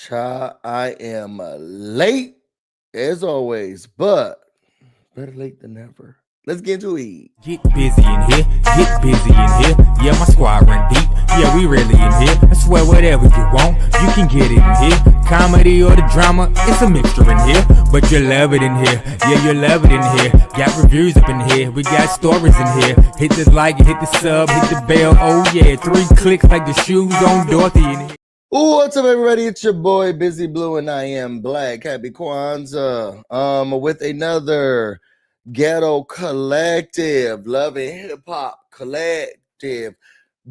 Child, I am late as always, but better late than never. Let's get into it. Get busy in here, get busy in here. Yeah, my squad run deep. Yeah, we really in here. I swear whatever you want, you can get it in here. Comedy or the drama, it's a mixture in here. But you love it in here. Yeah, you love it in here. Got reviews up in here. We got stories in here. Hit the like, hit the sub, hit the bell. Oh yeah, 3 clicks like the shoes on Dorothy in here. What's up, everybody? It's your boy BusyBlu, and I am Black. Happy Kwanzaa. With another ghetto collective, loving hip hop collective,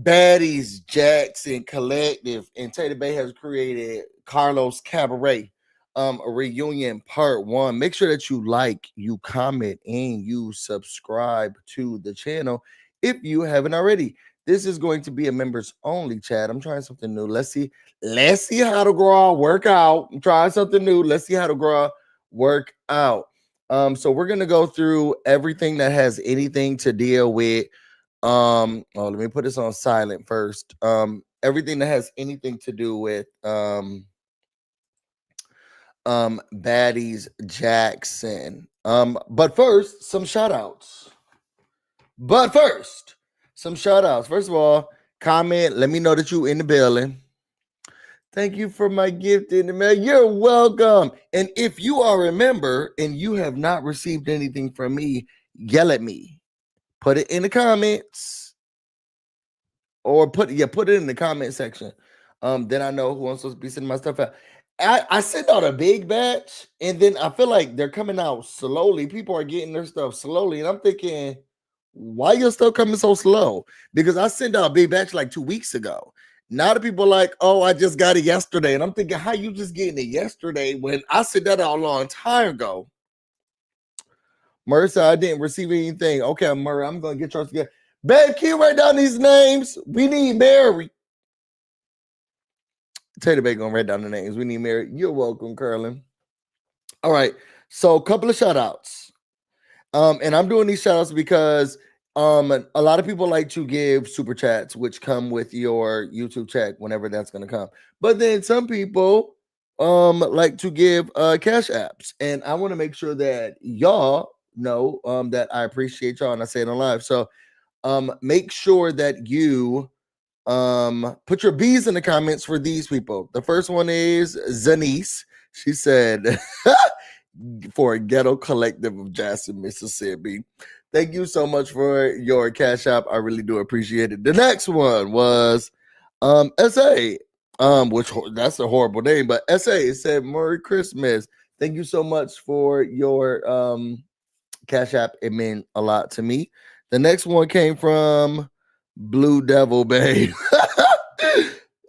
Baddies Jackson collective, and Tater Bay has created Carlos Cabaret, a reunion part 1. Make sure that you like, you comment, and you subscribe to the channel if you haven't already. This is going to be a members only chat. I'm trying something new. Let's see how to grow work out. I'm trying something new. Let's see how to grow work out. So we're gonna go through everything that has anything to deal with. Let me put this on silent first. Everything that has anything to do with Baddies Jackson. But first, some shout outs. First of all, comment. Let me know that you in the building. Thank you for my gift in the mail. You're welcome. And if you are a member and you have not received anything from me, yell at me. Put it in the comments. Or put it in the comment section. Then I know who I'm supposed to be sending my stuff out. I sent out a big batch, and then I feel like they're coming out slowly. People are getting their stuff slowly, and I'm thinking, why your stuff coming so slow? Because I sent out a big batch like 2 weeks ago. Now the people are like, oh, I just got it yesterday. And I'm thinking, how you just getting it yesterday when I sent that out a long time ago? Murray said I didn't receive anything. Okay, Murray, I'm going to get yours together. Babe, can you write down these names? We need Mary. Tater Bay going to write down the names. We need Mary. You're welcome, Curlin. All right. So a couple of shout outs. And I'm doing these shout outs because a lot of people like to give super chats, which come with your YouTube chat whenever that's going to come. But then some people like to give cash apps, and I want to make sure that y'all know that I appreciate y'all, and I say it on live. So make sure that you put your B's in the comments for these people. The first one is Zanice. She said for a ghetto collective of Jackson, Mississippi. Thank you so much for your cash app. I really do appreciate it. The next one was SA, which that's a horrible name, but SA, it said Merry Christmas. Thank you so much for your cash app. It meant a lot to me. The next one came from Blue Devil Bay.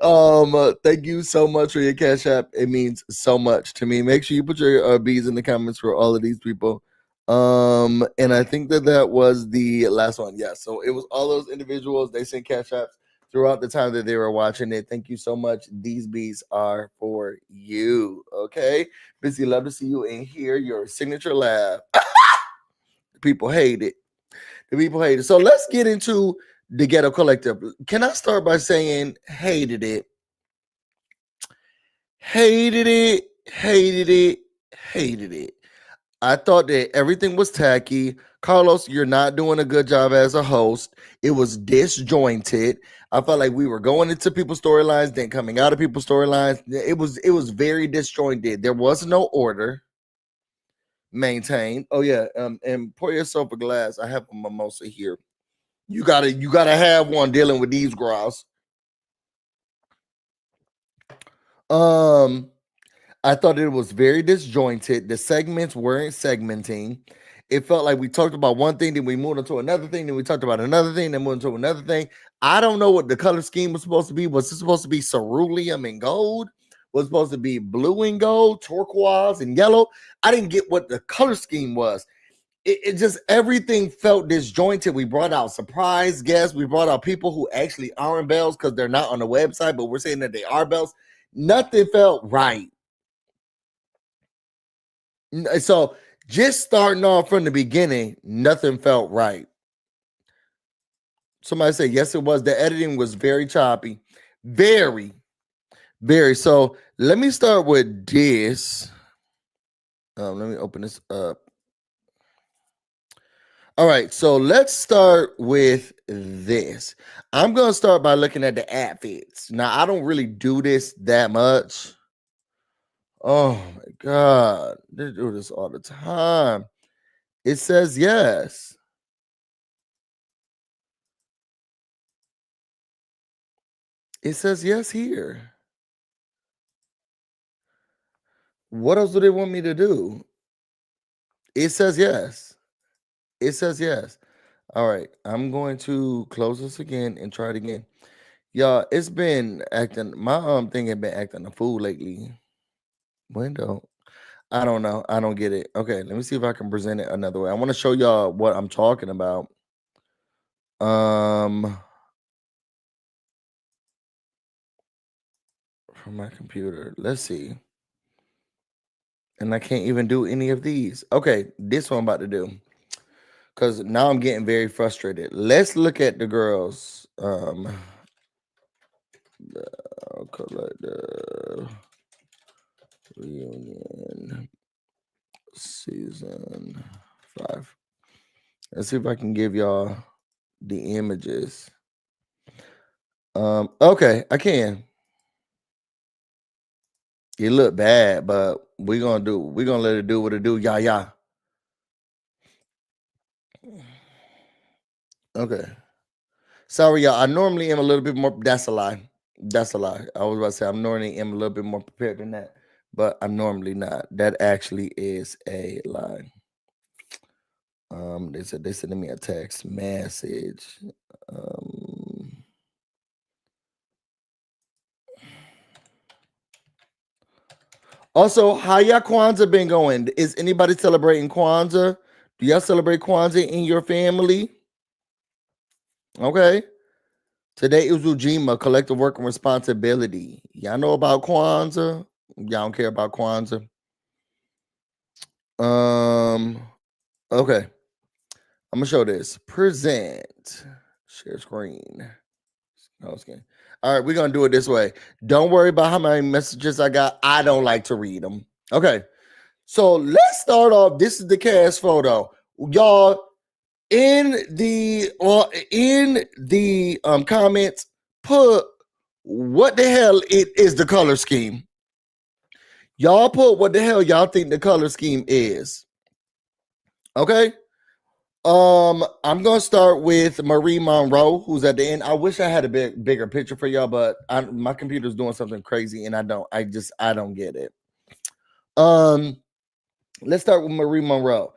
Thank you so much for your cash app. It means so much to me. Make sure you put your B's in the comments for all of these people. And I think that was the last one. Yeah, so it was all those individuals. They sent cash apps throughout the time that they were watching it. Thank you so much. These B's are for you. Okay, Busy, love to see you in here. Your signature laugh. The people hate it. So let's get into the ghetto collective. Can I start by saying hated it? I thought that everything was tacky. Carlos, you're not doing a good job as a host. It was disjointed. I felt like we were going into people's storylines, then coming out of people's storylines. It was very disjointed. There was no order maintained. Oh yeah, and pour yourself a glass. I have a mimosa here. You gotta have one dealing with these grouse. I thought it was very disjointed. The segments weren't segmenting. It felt like we talked about one thing, then we moved on to another thing, then we talked about another thing, then moved on to another thing. I don't know what the color scheme was supposed to be. Was it supposed to be cerulean and gold? Was it supposed to be blue and gold, turquoise and yellow? I didn't get what the color scheme was. It just, everything felt disjointed. We brought out surprise guests. We brought out people who actually aren't Bells because they're not on the website, but we're saying that they are Bells. Nothing felt right. So just starting off from the beginning, nothing felt right. Somebody said, yes, it was. The editing was very choppy. Very. Very. So let me start with this. Let me open this up. All right, so let's start with this. I'm gonna start by looking at the outfits. Now, I don't really do this that much. Oh my god, they do this all the time. It says yes. It says yes here. What else do they want me to do? It says yes. It says yes. All right, I'm going to close this again and try it again. Y'all, it's been acting my thing had been acting a fool lately. Window. I don't know. I don't get it. Okay, let me see if I can present it another way. I want to show y'all what I'm talking about. From my computer. Let's see. And I can't even do any of these. Okay, this one I'm about to do. Because now I'm getting very frustrated. Let's look at the girls. I'll collect the reunion season 5. Let's see if I can give y'all the images. Okay, I can. It look bad, but we're gonna let it do what it do. Yeah. Okay. Sorry, y'all. I normally am a little bit more. That's a lie. That's a lie. I was about to say I'm normally am a little bit more prepared than that, but I'm normally not. That actually is a lie. They said they sent me a text message. Also, how y'all Kwanzaa been going? Is anybody celebrating Kwanzaa? Do y'all celebrate Kwanzaa in your family? Okay. Today is Ujima, collective work and responsibility. Y'all know about Kwanzaa? Y'all don't care about Kwanzaa? Okay. I'm gonna show this. Present. Share screen. No, it's kidding. All right, we're gonna do it this way. Don't worry about how many messages I got. I don't like to read them. Okay. So let's start off. This is the cast photo. Y'all in the comments, put what the hell it is the color scheme. Y'all put what the hell y'all think the color scheme is. Okay. I'm gonna start with Marie Monroe, who's at the end. I wish I had a bigger picture for y'all, but my computer's doing something crazy, and I don't get it. Let's start with Marie Monroe.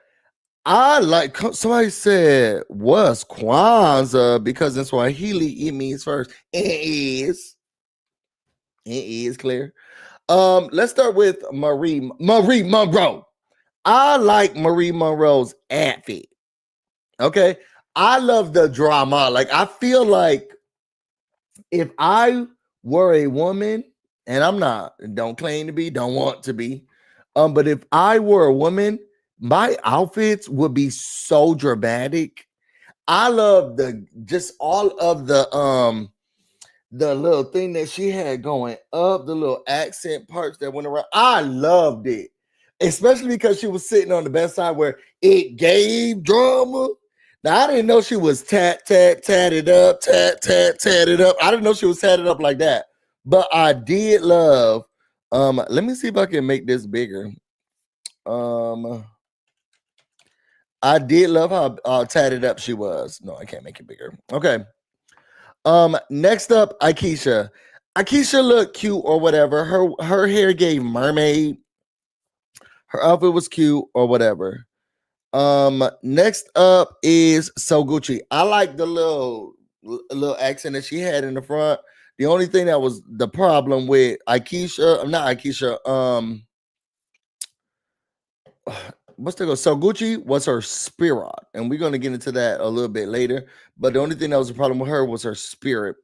I like somebody said what's Kwanzaa because in Swahili it means first. It is clear. Let's start with Marie Monroe. I like Marie Monroe's outfit. Okay. I love the drama. Like, I feel like if I were a woman, and I'm not, don't claim to be, don't want to be, but if I were a woman, my outfits would be so dramatic. I love just all of the little thing that she had going up, the little accent parts that went around. I loved it, especially because she was sitting on the best side where it gave drama. Now, I didn't know she was tatted up. I didn't know she was tatted up like that. But I did love. Let me see if I can make this bigger. I did love how tatted up she was. No, I can't make it bigger. Okay. Next up, Aisha. Aisha looked cute or whatever. Her hair gave mermaid. Her outfit was cute or whatever. Next up is So Gucci. I like the little accent that she had in the front. The only thing that was the problem with Aisha, not Aisha, what's the go? So Gucci was her spirit, and we're gonna get into that a little bit later. But the only thing that was a problem with her was her spirit.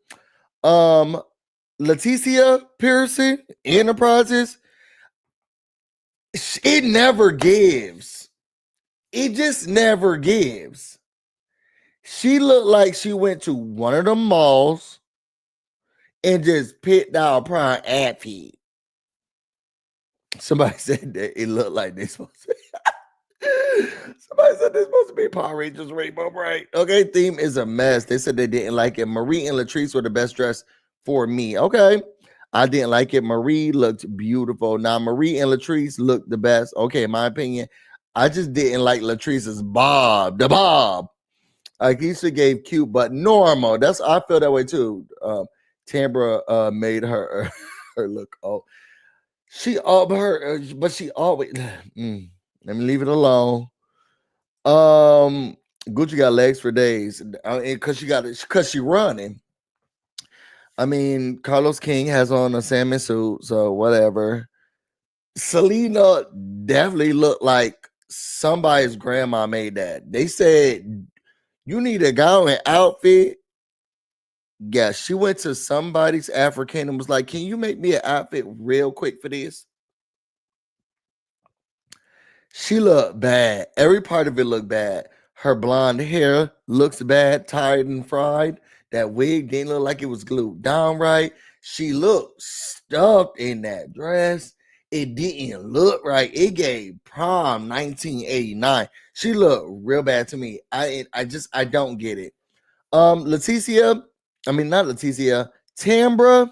Leticia Pearson Enterprises, it never gives. It just never gives. She looked like she went to one of the malls and just picked out prime outfit. Somebody said that it looked like they supposed to. Somebody said they're supposed to be Power Rangers Rainbow Bright. Okay, theme is a mess. They said they didn't like it. Marie and Latrice were the best dressed for me. Okay, I didn't like it. Marie looked beautiful. Now Marie and Latrice looked the best. Okay, in my opinion, I just didn't like Latrice's bob. The bob. Aisha gave cute but normal. That's I feel that way too. Tambra made her her look. Oh, she but she always. Let me leave it alone. Gucci got legs for days, because she running. I mean, Carlos King has on a salmon suit, so whatever. Selena definitely looked like somebody's grandma made that. They said you need a gown and outfit. Yeah, she went to somebody's African and was like, "Can you make me an outfit real quick for this?" She looked bad. Every part of it looked bad. Her blonde hair looks bad, tired and fried. That wig didn't look like it was glued down right. She looked stuffed in that dress. It didn't look right. It gave prom 1989. She looked real bad to me. I don't get it. Leticia, I mean not Leticia, Tambra.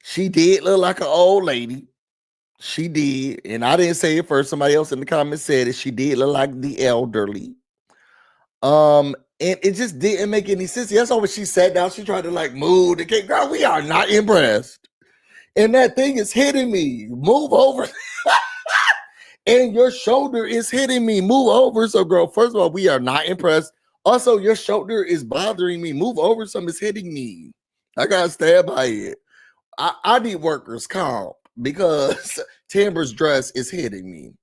She did look like an old lady. She did, and I didn't say it first. Somebody else in the comments said it. She did look like the elderly. And it just didn't make any sense. That's why when she sat down, she tried to like move the cake. Girl, we are not impressed. And that thing is hitting me. Move over. And your shoulder is hitting me. Move over. So, girl, first of all, we are not impressed. Also, your shoulder is bothering me. Move over. Something's hitting me. I gotta stand by it. I need workers' comp because Tambra's dress is hitting me.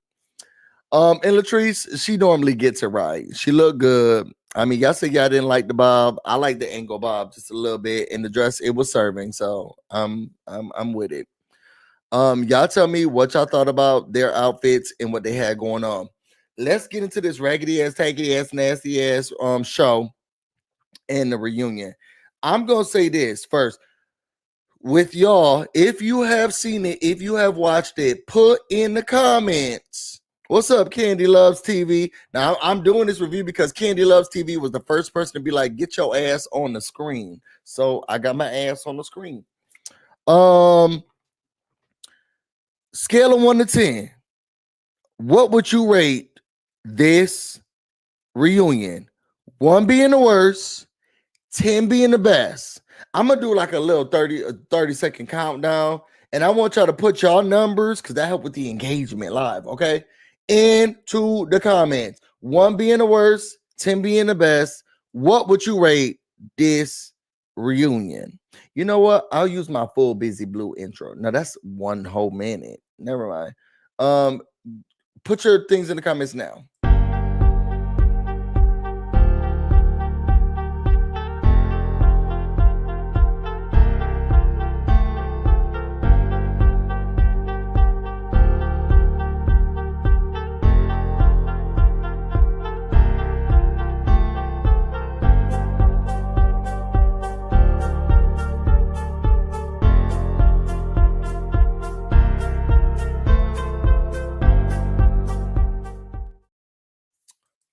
And Latrice, she normally gets it right. She looked good. I mean, y'all said y'all didn't like the bob. I like the angle bob just a little bit. And the dress, it was serving. So I'm with it. Y'all tell me what y'all thought about their outfits and what they had going on. Let's get into this raggedy ass, taggedy ass, nasty ass show and the reunion. I'm gonna say this first. With y'all, if you have seen it, if you have watched it, put in the comments. What's up, Candy Loves TV? Now, I'm doing this review because Candy Loves TV was the first person to be like, get your ass on the screen. So I got my ass on the screen. Scale of 1 to 10. What would you rate this reunion? 1 being the worst, 10 being the best. I'm gonna do like a little 30-second countdown, and I want y'all to put y'all numbers because that help with the engagement live, okay? Into the comments. 1 being the worst, 10 being the best. What would you rate this reunion? You know what? I'll use my full BusyBlu intro. Now that's 1 whole minute. Never mind. Put your things in the comments now.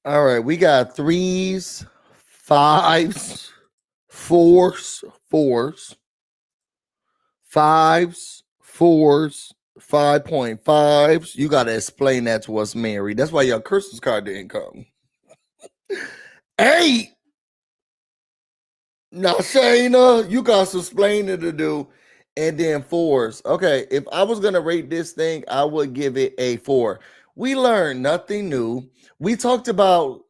All right, we got 3s, 5s, 4s, 5s, 4s, 5.5s. You got to explain that to us, Mary. That's why your Christmas card didn't come. 8. Now, Shayna, you got some explaining to do. And then 4s. Okay, if I was going to rate this thing, I would give it a 4. We learned nothing new. We talked about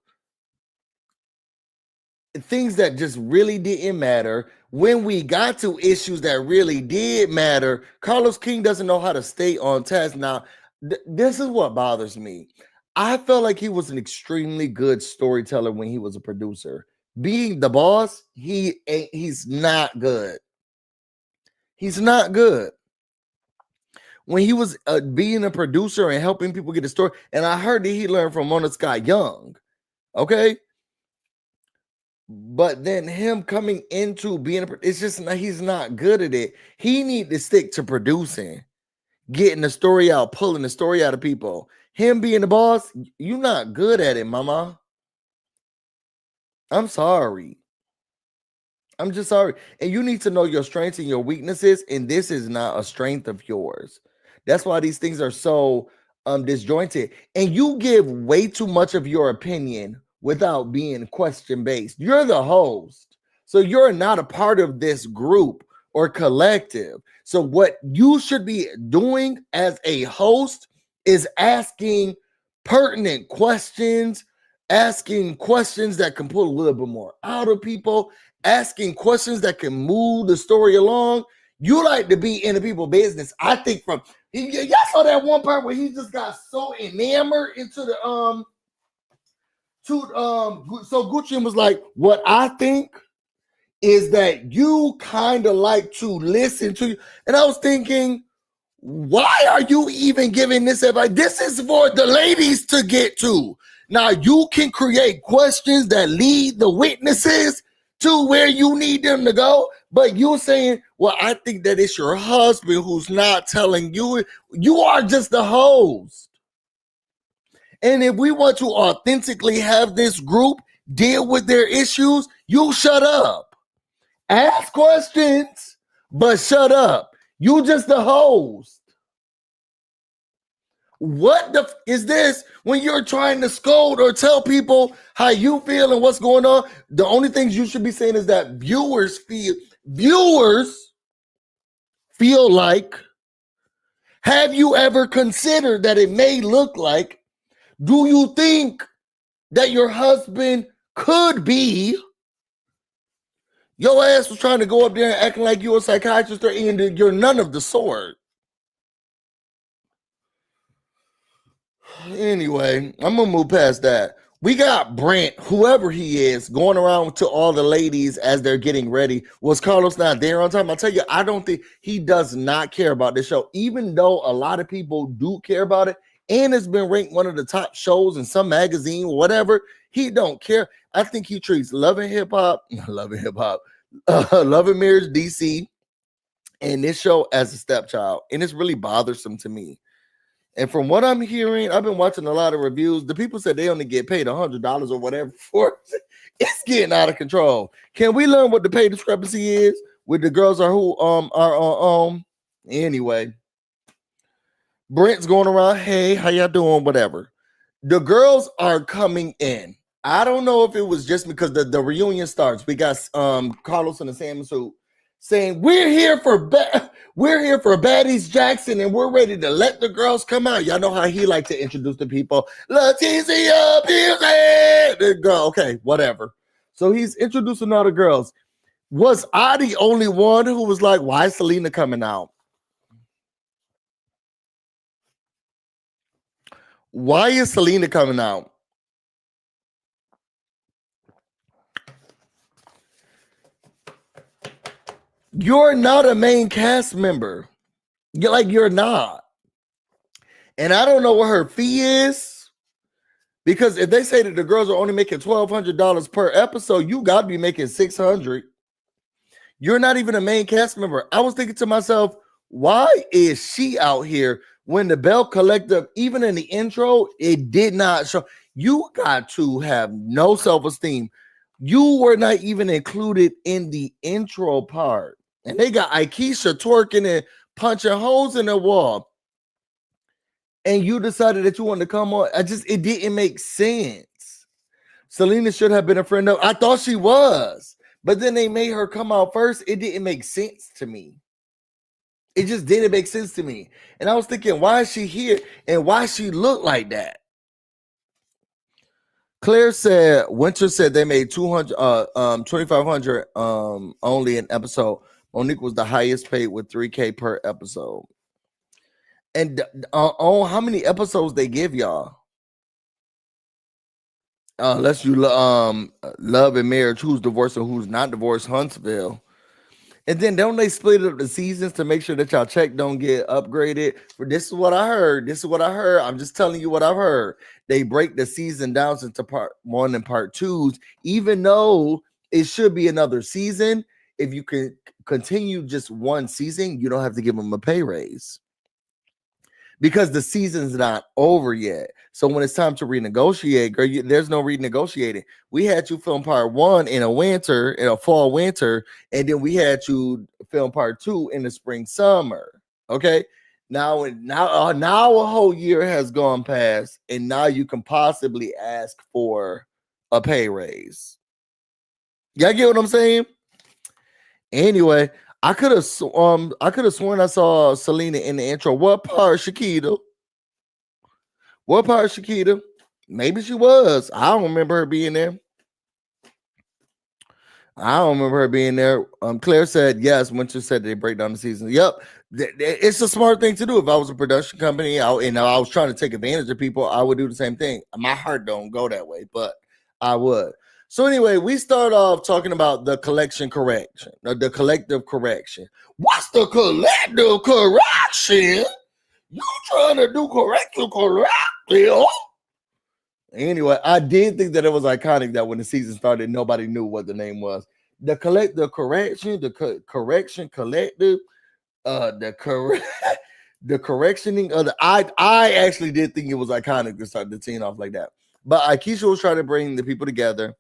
things that just really didn't matter. When we got to issues that really did matter, Carlos King doesn't know how to stay on task. Now, this is what bothers me. I felt like he was an extremely good storyteller when he was a producer. Being the boss, he's not good. He's not good. When he was being a producer and helping people get a story, and I heard that he learned from Mona Scott Young. Okay. But then him coming into it's just not, he's not good at it. He need to stick to producing, getting the story out, pulling the story out of people. Him being the boss, you're not good at it, mama. I'm sorry. I'm just sorry. And you need to know your strengths and your weaknesses. And this is not a strength of yours. That's why these things are so disjointed. And you give way too much of your opinion without being question based. You're the host. So you're not a part of this group or collective. So what you should be doing as a host is asking pertinent questions, asking questions that can pull a little bit more out of people, asking questions that can move the story along. You like to be in the people business. I think y'all saw that one part where he just got so enamored into the so Gucci was like, what I think is that you kind of like to listen to you. And I was thinking, why are you even giving this advice? This is for the ladies to get to. Now you can create questions that lead the witnesses to where you need them to go, but you're saying, well, I think that it's your husband who's not telling you. You are just the host. And if we want to authentically have this group deal with their issues, you shut up. Ask questions, but shut up. You just the host. What the is this when you're trying to scold or tell people how you feel and what's going on? The only things you should be saying is that viewers feel like, have you ever considered that it may look like, do you think that your husband could be? Your ass was trying to go up there and acting like you're a psychiatrist or you're none of the sort. Anyway, I'm gonna move past that. We got Rant, whoever he is, going around to all the ladies as they're getting ready. Was Carlos not there on time? I'll tell you, I don't think he does not care about this show, even though a lot of people do care about it, and it's been ranked one of the top shows in some magazine, whatever. He don't care. I think he treats Love and Marriage DC, and this show as a stepchild, and it's really bothersome to me. And from what I'm hearing, I've been watching a lot of reviews. The people said they only get paid $100 or whatever for it. It's getting out of control. Can we learn what the pay discrepancy is with the girls are who are anyway? Brent's going around, hey, how y'all doing? Whatever. The girls are coming in. I don't know if it was just because the reunion starts. We got Carlos in the salmon suit saying we're here for Baddies Jackson and we're ready to let the girls come out. Y'all know how he like to introduce the people. Leticia Music, the girl. Okay, whatever. So he's introducing all the girls. Was I the only one who was like, why is Selena coming out? Why is Selena coming out? You're not a main cast member. You're not. And I don't know what her fee is. Because if they say that the girls are only making $1,200 per episode, you got to be making $600. You're not even a main cast member. I was thinking to myself, why is she out here when the Belle Collective, even in the intro, it did not show? You got to have no self-esteem. You were not even included in the intro part. And they got Aisha twerking and punching holes in the wall. And you decided that you wanted to come on. It didn't make sense. Selena should have been a friend of. I thought she was. But then they made her come out first. It didn't make sense to me. It just didn't make sense to me. And I was thinking, why is she here? And why she look like that? Claire said, Winter said they made $2,500 only an episode. Monique was the highest paid with $3,000 per episode. And how many episodes they give y'all? Unless you Love and Marriage, who's divorced and who's not divorced, Huntsville. And then don't they split up the seasons to make sure that y'all check don't get upgraded? This is what I heard. I'm just telling you what I've heard. They break the season down into part 1 and part 2s, even though it should be another season. If you can continue just one season, you don't have to give them a pay raise because the season's not over yet. So when it's time to renegotiate, girl, there's no renegotiating. We had you film part 1 in a fall winter, and then we had you film part 2 in the spring summer. Okay. Now a whole year has gone past, and now you can possibly ask for a pay raise. Y'all get what I'm saying? Anyway, I could have sworn I saw Selena in the intro. What part, Shakita? What part, Shakita? Maybe she was. I don't remember her being there. Claire said yes. Winter said they break down the season. Yep, it's a smart thing to do. If I was a production company, I was trying to take advantage of people, I would do the same thing. My heart don't go that way, but I would. So anyway, we start off talking about the collective correction. What's the collective correction? You trying to do corrective? Anyway, I did think that it was iconic that when the season started, nobody knew what the name was. The collective correction, correction collective, the correctioning of the. I actually did think it was iconic to start the scene off like that. But Aisha was trying to bring the people together.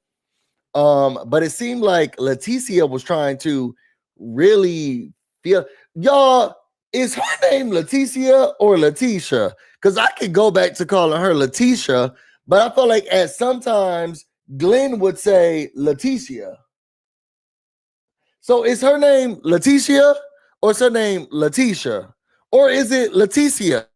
But it seemed like Leticia was trying to really feel. Y'all, is her name Leticia or Letitia? Because I could go back to calling her Letitia, but I felt like at sometimes Glenn would say Leticia. So is her name Leticia or is her name Letitia? Or is it Leticia?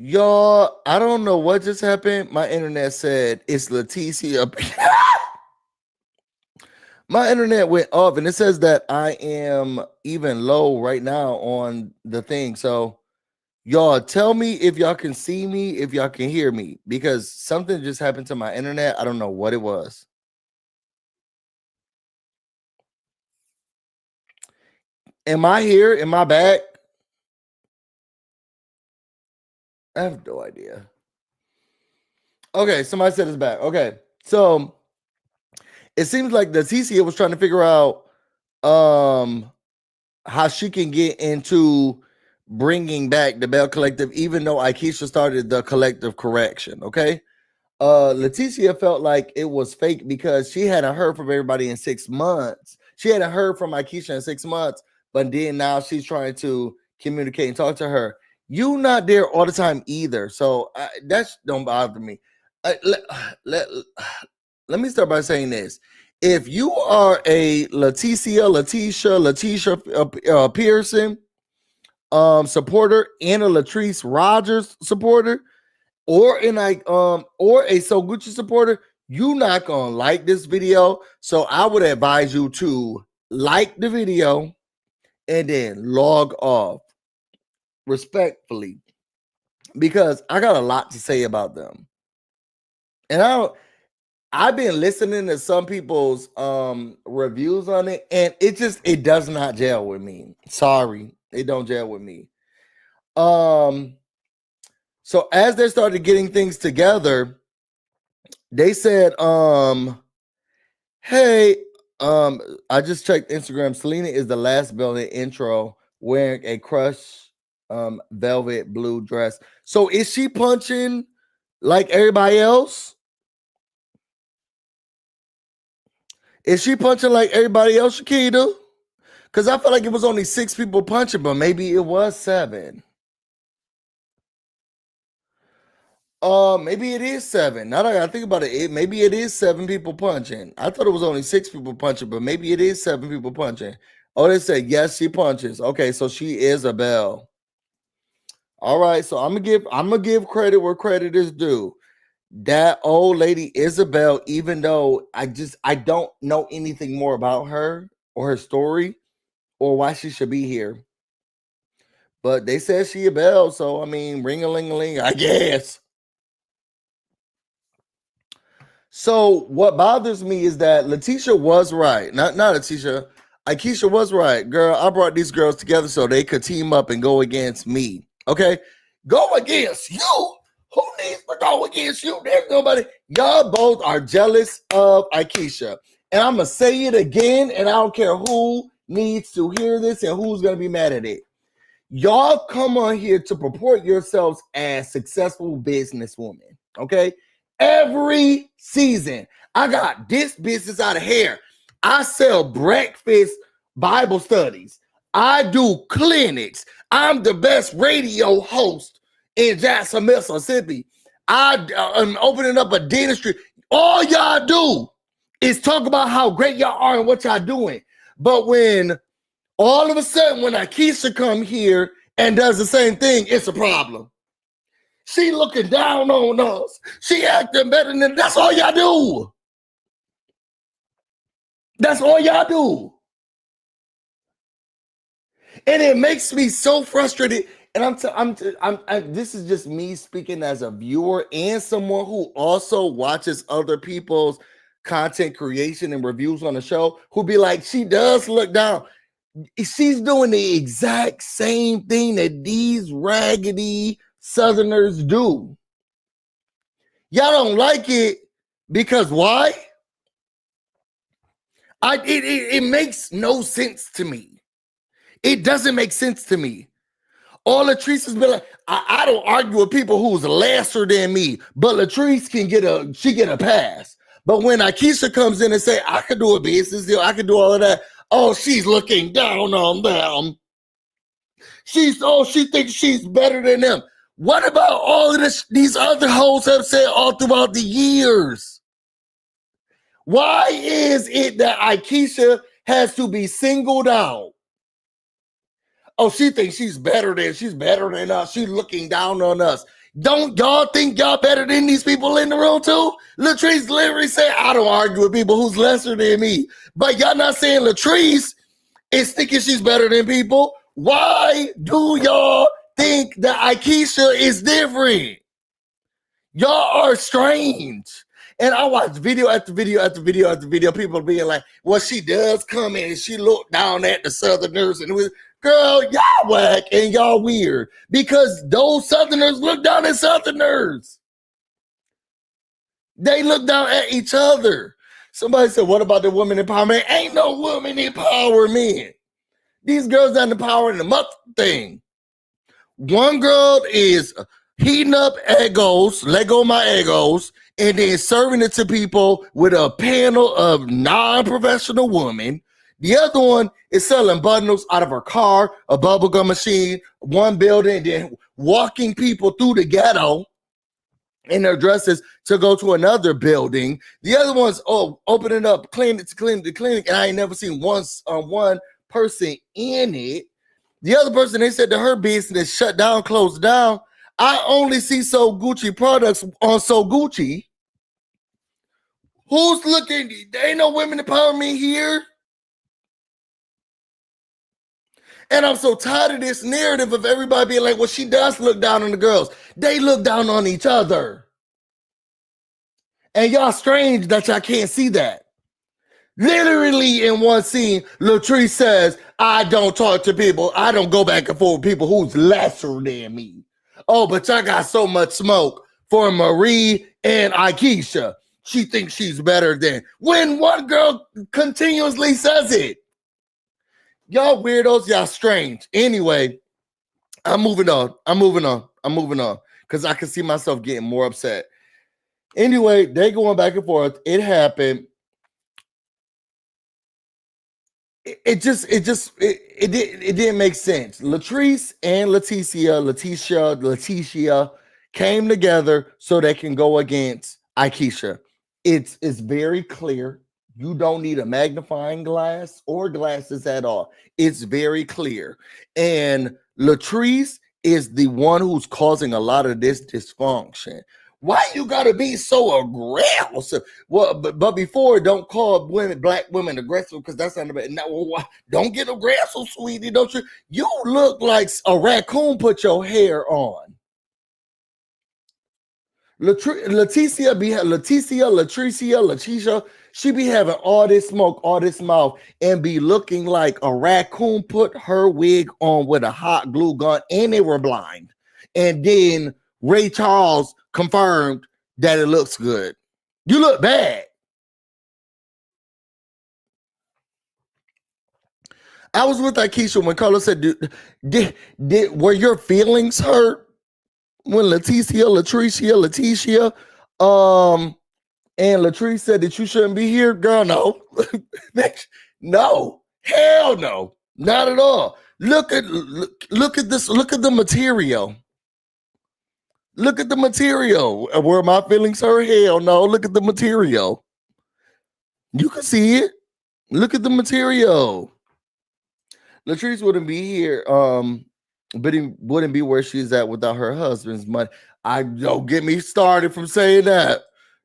Y'all, I don't know what just happened. My internet said it's Leticia. My internet went off and it says that I am even low right now on the thing. So y'all tell me if y'all can see me, if y'all can hear me, because something just happened to my internet. I don't know what it was. Am I here? Am I back? I have no idea. Okay, somebody said it's back. Okay, so it seems like the TCA was trying to figure out how she can get into bringing back the Belle Collective, even though Aisha started the collective correction. Okay, Leticia felt like it was fake because she hadn't heard from everybody in 6 months. She hadn't heard from Aisha in 6 months, but then now she's trying to communicate and talk to her. You not there all the time either, so that don't bother me. Let me start by saying this: if you are a Leticia Pearson supporter and a Latrice Rogers supporter, or a So Gucci supporter, you not gonna like this video. So I would advise you to like the video and then log off respectfully, because I got a lot to say about them. And I've been listening to some people's reviews on it, and it does not gel with me. Sorry, it don't gel with me. So as they started getting things together, they said, hey, I just checked Instagram. Selena is the last Belle in intro wearing a crushed velvet blue dress. So is she punching like everybody else? Is she punching like everybody else, Shakita? Because I felt like it was only 6 people punching, but maybe it was 7. Maybe it is 7. Now that I think about it, maybe it is 7 people punching. I thought it was only 6 people punching, but maybe it is 7 people punching. Oh, they said yes, she punches. Okay, so she is a Belle. All right, so I'm gonna give credit where credit is due. That old lady Isabel, even though I don't know anything more about her or her story or why she should be here. But they said she a Belle, so I mean, ring a ling a ling, I guess. So what bothers me is that Letitia was right. Not Letitia. Aisha was right. Girl, I brought these girls together so they could team up and go against me. Okay? Go against you. Who needs to go against you? There's nobody. Y'all both are jealous of Aisha. And I'm going to say it again, and I don't care who needs to hear this and who's going to be mad at it. Y'all come on here to purport yourselves as successful businesswomen. Okay? Every season, I got this business out of here. I sell breakfast Bible studies. I do clinics. I'm the best radio host in Jackson, Mississippi. I'm opening up a dentistry. All y'all do is talk about how great y'all are and what y'all doing. But when all of a sudden, when Aisha come here and does the same thing, it's a problem. She looking down on us. She acting better than that's all y'all do. That's all y'all do. And it makes me so frustrated. And this is just me speaking as a viewer and someone who also watches other people's content creation and reviews on the show, who be like, she does look down. She's doing the exact same thing that these raggedy Southerners do. Y'all don't like it because why? It makes no sense to me. It doesn't make sense to me. All Latrice has been like, I don't argue with people who's lesser than me, but Latrice can get a pass. But when Aisha comes in and say, I can do a business deal, I can do all of that. Oh, she's looking down on them. She thinks she's better than them. What about all of this? These other hoes have said all throughout the years. Why is it that Aisha has to be singled out? Oh, she thinks she's better than us. She's looking down on us. Don't y'all think y'all better than these people in the room too? Latrice literally said, I don't argue with people who's lesser than me. But y'all not saying Latrice is thinking she's better than people. Why do y'all think that Aisha is different? Y'all are strange. And I watch video after video after video after video. People being like, well, she does come in and she looked down at the Southerners and was, girl, y'all whack and y'all weird because those Southerners look down at Southerners. They look down at each other. Somebody said, what about the women empowerment? Ain't no woman empowerment. These girls are empowering the mother thing. One girl is heating up Eggos, Lego my Eggos, and then serving it to people with a panel of non-professional women. The other one is selling bundles out of her car, a bubblegum machine, one building, then walking people through the ghetto in their dresses to go to another building. The other one's opening up clinic to clinic to clinic, and I ain't never seen one person in it. The other person, they said that her business shut down, closed down. I only see So Gucci products on So Gucci. Who's looking? There ain't no women empowerment here. And I'm so tired of this narrative of everybody being like, well, she does look down on the girls. They look down on each other. And y'all strange that y'all can't see that. Literally in one scene, Latrice says, I don't talk to people. I don't go back and forth with people who's lesser than me. Oh, but y'all got so much smoke for Marie and Aisha. She thinks she's better than. When one girl continuously says it. Y'all weirdos, y'all strange. Anyway, I'm moving on. Because I can see myself getting more upset. Anyway, they going back and forth. It happened. It didn't make sense. Latrice and Letitia came together so they can go against Aisha. It's very clear You don't need a magnifying glass or glasses at all. It's very clear. And Latrice is the one who's causing a lot of this dysfunction. Why you gotta be so aggressive? Well, but before, don't call black women aggressive because that's not about. Now, don't get aggressive, sweetie. Don't you? You look like a raccoon put your hair on. Leticia, she be having all this smoke, all this mouth, and be looking like a raccoon put her wig on with a hot glue gun, and they were blind. And then Ray Charles confirmed that it looks good. You look bad. I was with Aisha when Carlos said, were your feelings hurt when Leticia, and Latrice said that you shouldn't be here? Girl, no. No. Hell no. Not at all. Look at this. Look at the material. Look at the material. Were my feelings hurt? Hell no. Look at the material. You can see it. Look at the material. Latrice wouldn't be here, but he wouldn't be where she's at without her husband's money. I don't get me started from saying that.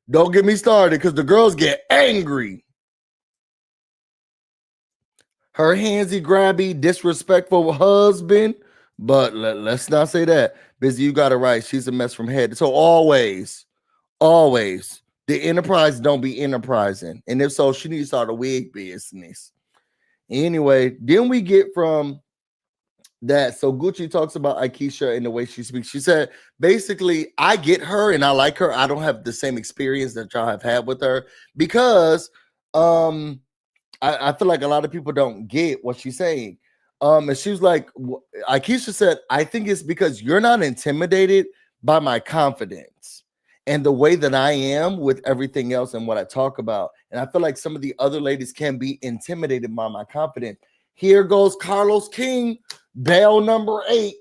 Don't get me started because the girls get angry. Her handsy, grabby, disrespectful husband. But let's not say that. Busy, you got it right. She's a mess from head. So always, the enterprise don't be enterprising. And if so, she needs to start a wig business. Anyway, then we get from that. So Gucci talks about Aisha and the way she speaks. She said, basically, I get her and I like her. I don't have the same experience that y'all have had with her because I feel like a lot of people don't get what she's saying. And she was like, Aisha said, I think it's because you're not intimidated by my confidence and the way that I am with everything else and what I talk about. And I feel like some of the other ladies can be intimidated by my confidence. Here goes Carlos King, Belle number 8.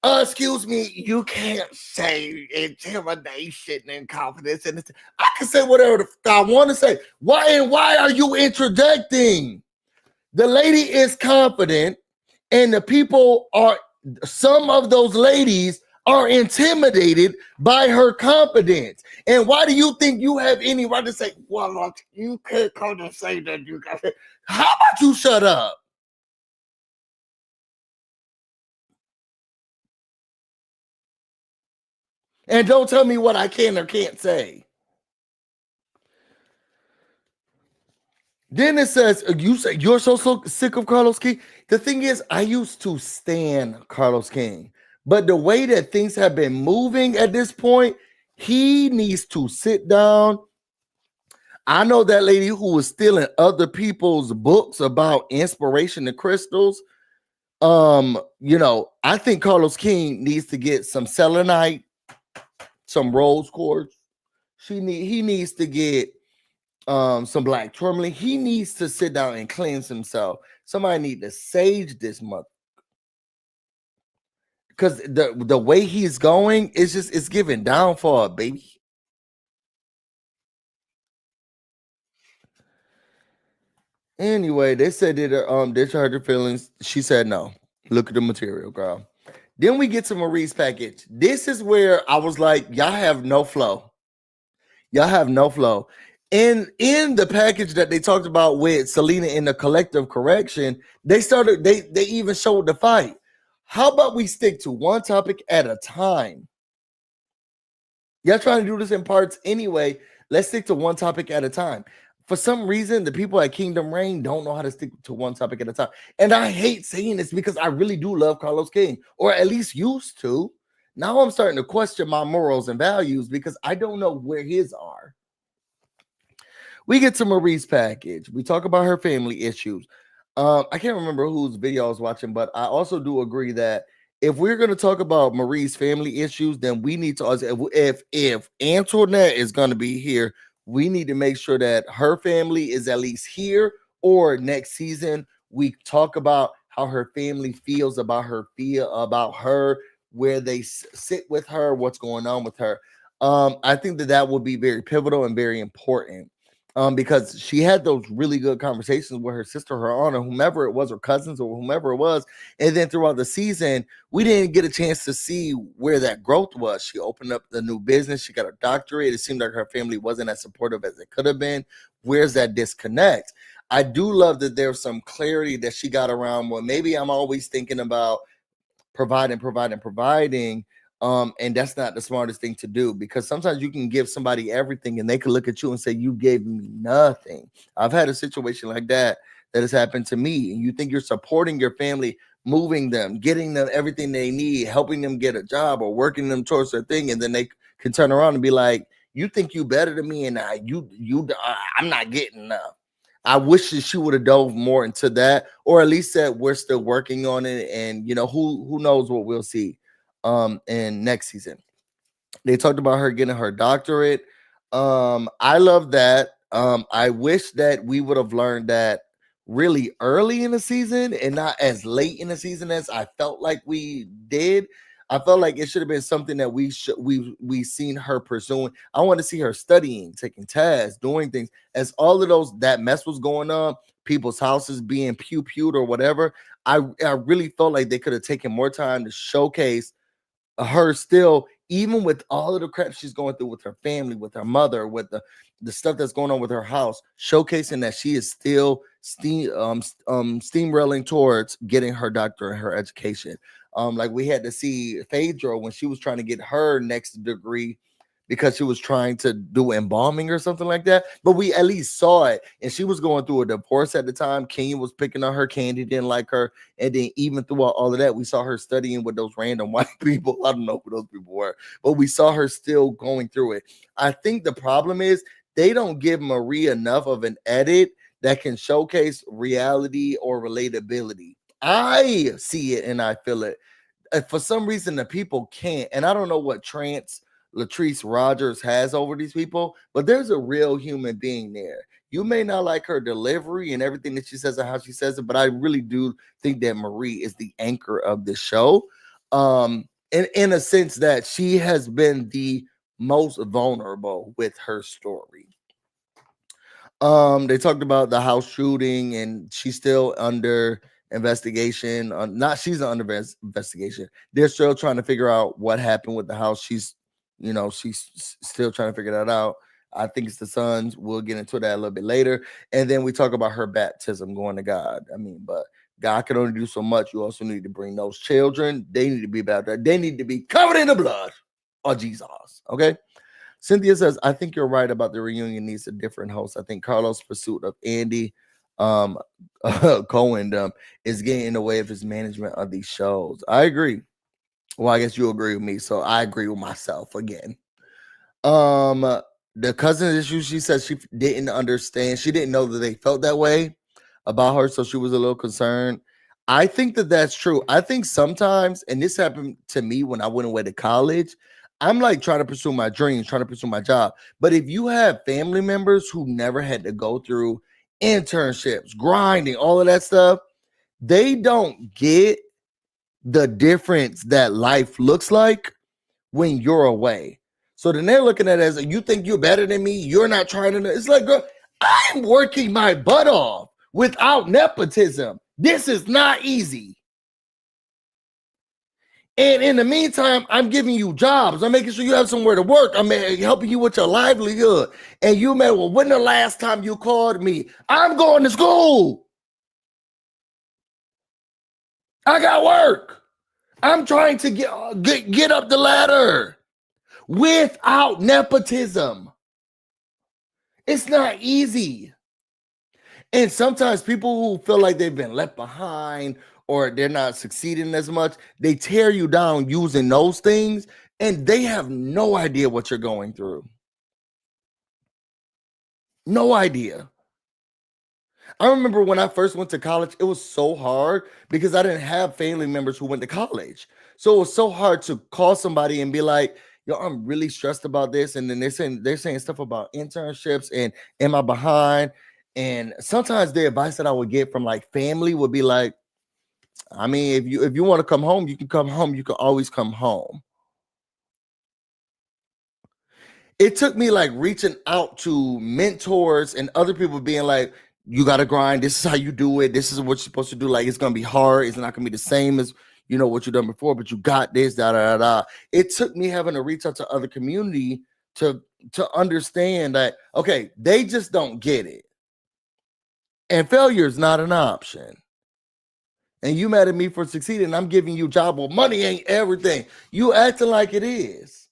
Excuse me, you can't say intimidation and confidence. And I can say whatever I want to say. Why are you interjecting? The lady is confident, and the people are, some of those ladies are intimidated by her confidence. And why do you think you have any right to say, well, look, you can't come and say that you got it? How about you shut up? And don't tell me what I can or can't say. Then it says, you say you're so sick of Carlos King. The thing is, I used to stan Carlos King. But the way that things have been moving at this point, he needs to sit down. I know that lady who was stealing other people's books about inspiration and crystals. I think Carlos King needs to get some selenite, some rose quartz. He needs to get some black tourmaline. He needs to sit down and cleanse himself. Somebody need to sage this mother. Because the way he's going, it's giving downfall, baby. Anyway, they said that they tried her feelings. She said no. Look at the material, girl. Then we get to Marie's package. This is where I was like, y'all have no flow. Y'all have no flow. In the package that they talked about with Selena in the collective correction, they even showed the fight. How about we stick to one topic at a time? Y'all trying to do this in parts anyway. Let's stick to one topic at a time. For some reason, the people at Kingdom Reign don't know how to stick to one topic at a time. And I hate saying this because I really do love Carlos King, or at least used to. Now I'm starting to question my morals and values because I don't know where his are. We get to Marie's package. We talk about her family issues. I can't remember whose video I was watching, but I also do agree that if we're going to talk about Marie's family issues, then we need to, if Antoinette is going to be here, we need to make sure that her family is at least here, or next season we talk about how her family feels about her, where they sit with her, what's going on with her. I think that would be very pivotal and very important. because she had those really good conversations with her sister, her aunt, or whomever it was, or cousins, or whomever it was. And then throughout the season, we didn't get a chance to see where that growth was. She opened up the new business. She got a doctorate. It seemed like her family wasn't as supportive as it could have been. Where's that disconnect? I do love that there's some clarity that she got around. Well, maybe I'm always thinking about providing, and that's not the smartest thing to do, because sometimes you can give somebody everything and they can look at you and say, you gave me nothing. I've had a situation like that has happened to me, and you think you're supporting your family, moving them, getting them everything they need, helping them get a job or working them towards their thing, and then they can turn around and be like, you think you better than me, and I'm not getting enough. I wish that she would have dove more into that, or at least said we're still working on it, and who knows what we'll see in next season. They talked about her getting her doctorate. I love that. I wish that we would have learned that really early in the season and not as late in the season as I felt like we did. I felt like it should have been something that we seen her pursuing. I want to see her studying, taking tests, doing things. As all of that mess was going on, people's houses being pewed or whatever. I really felt like they could have taken more time to showcase her still, even with all of the crap she's going through with her family, with her mother, with the stuff that's going on with her house, showcasing that she is still steamrolling towards getting her doctorate and her education. Like we had to see Phaedra when she was trying to get her next degree because she was trying to do embalming or something like that. But we at least saw it. And she was going through a divorce at the time. Kenya was picking on her. Candy didn't like her. And then even throughout all of that, we saw her studying with those random white people. I don't know who those people were, but we saw her still going through it. I think the problem is they don't give Marie enough of an edit that can showcase reality or relatability. I see it and I feel it. For some reason, the people can't. And I don't know what trance Latrice Rogers has over these people, but there's a real human being there. You may not like her delivery and everything that she says and how she says it, but I really do think that Marie is the anchor of the show. In a sense that she has been the most vulnerable with her story. They talked about the house shooting, and she's still under investigation. Not she's under investigation. They're still trying to figure out what happened with the house. She's still trying to figure that out. I think it's the sons. We'll get into that a little bit later. And then we talk about her baptism going to God. I mean, but God can only do so much. You also need to bring those children. They need to be baptized. They need to be covered in the blood of Jesus. Okay. Cynthia says, I think you're right about the reunion needs a different host. I think Carlos' pursuit of Andy Cohen is getting in the way of his management of these shows. I agree. Well, I guess you agree with me, so I agree with myself again. The cousin issue, she says she didn't understand. She didn't know that they felt that way about her, so she was a little concerned. I think that that's true. I think sometimes, and this happened to me when I went away to college, I'm like trying to pursue my dreams, trying to pursue my job. But if you have family members who never had to go through internships, grinding, all of that stuff, they don't get the difference that life looks like when you're away. So then they're looking at it as, you think you're better than me? You're not trying to. It's like, girl, I'm working my butt off without nepotism. This is not easy. And in the meantime, I'm giving you jobs. I'm making sure you have somewhere to work. I'm helping you with your livelihood. And you may, well, when the last time you called me? I'm going to school. I got work. I'm trying to get up the ladder without nepotism. It's not easy. And sometimes people who feel like they've been left behind or they're not succeeding as much, they tear you down using those things, and they have no idea what you're going through. No idea. I remember when I first went to college, it was so hard because I didn't have family members who went to college. So it was so hard to call somebody and be like, yo, I'm really stressed about this. And then they're saying stuff about internships and am I behind? And sometimes the advice that I would get from like family would be like, I mean, if you want to come home, you can come home. You can always come home. it took me like reaching out to mentors and other people being like, you got to grind. This is how you do it. This is what you're supposed to do. Like, it's going to be hard. It's not going to be the same as, what you've done before, but you got this, da, da, da, da. It took me having to reach out to other community to understand that, okay, they just don't get it. And failure is not an option. And you mad at me for succeeding. I'm giving you a job. Well, money ain't everything. You acting like it is.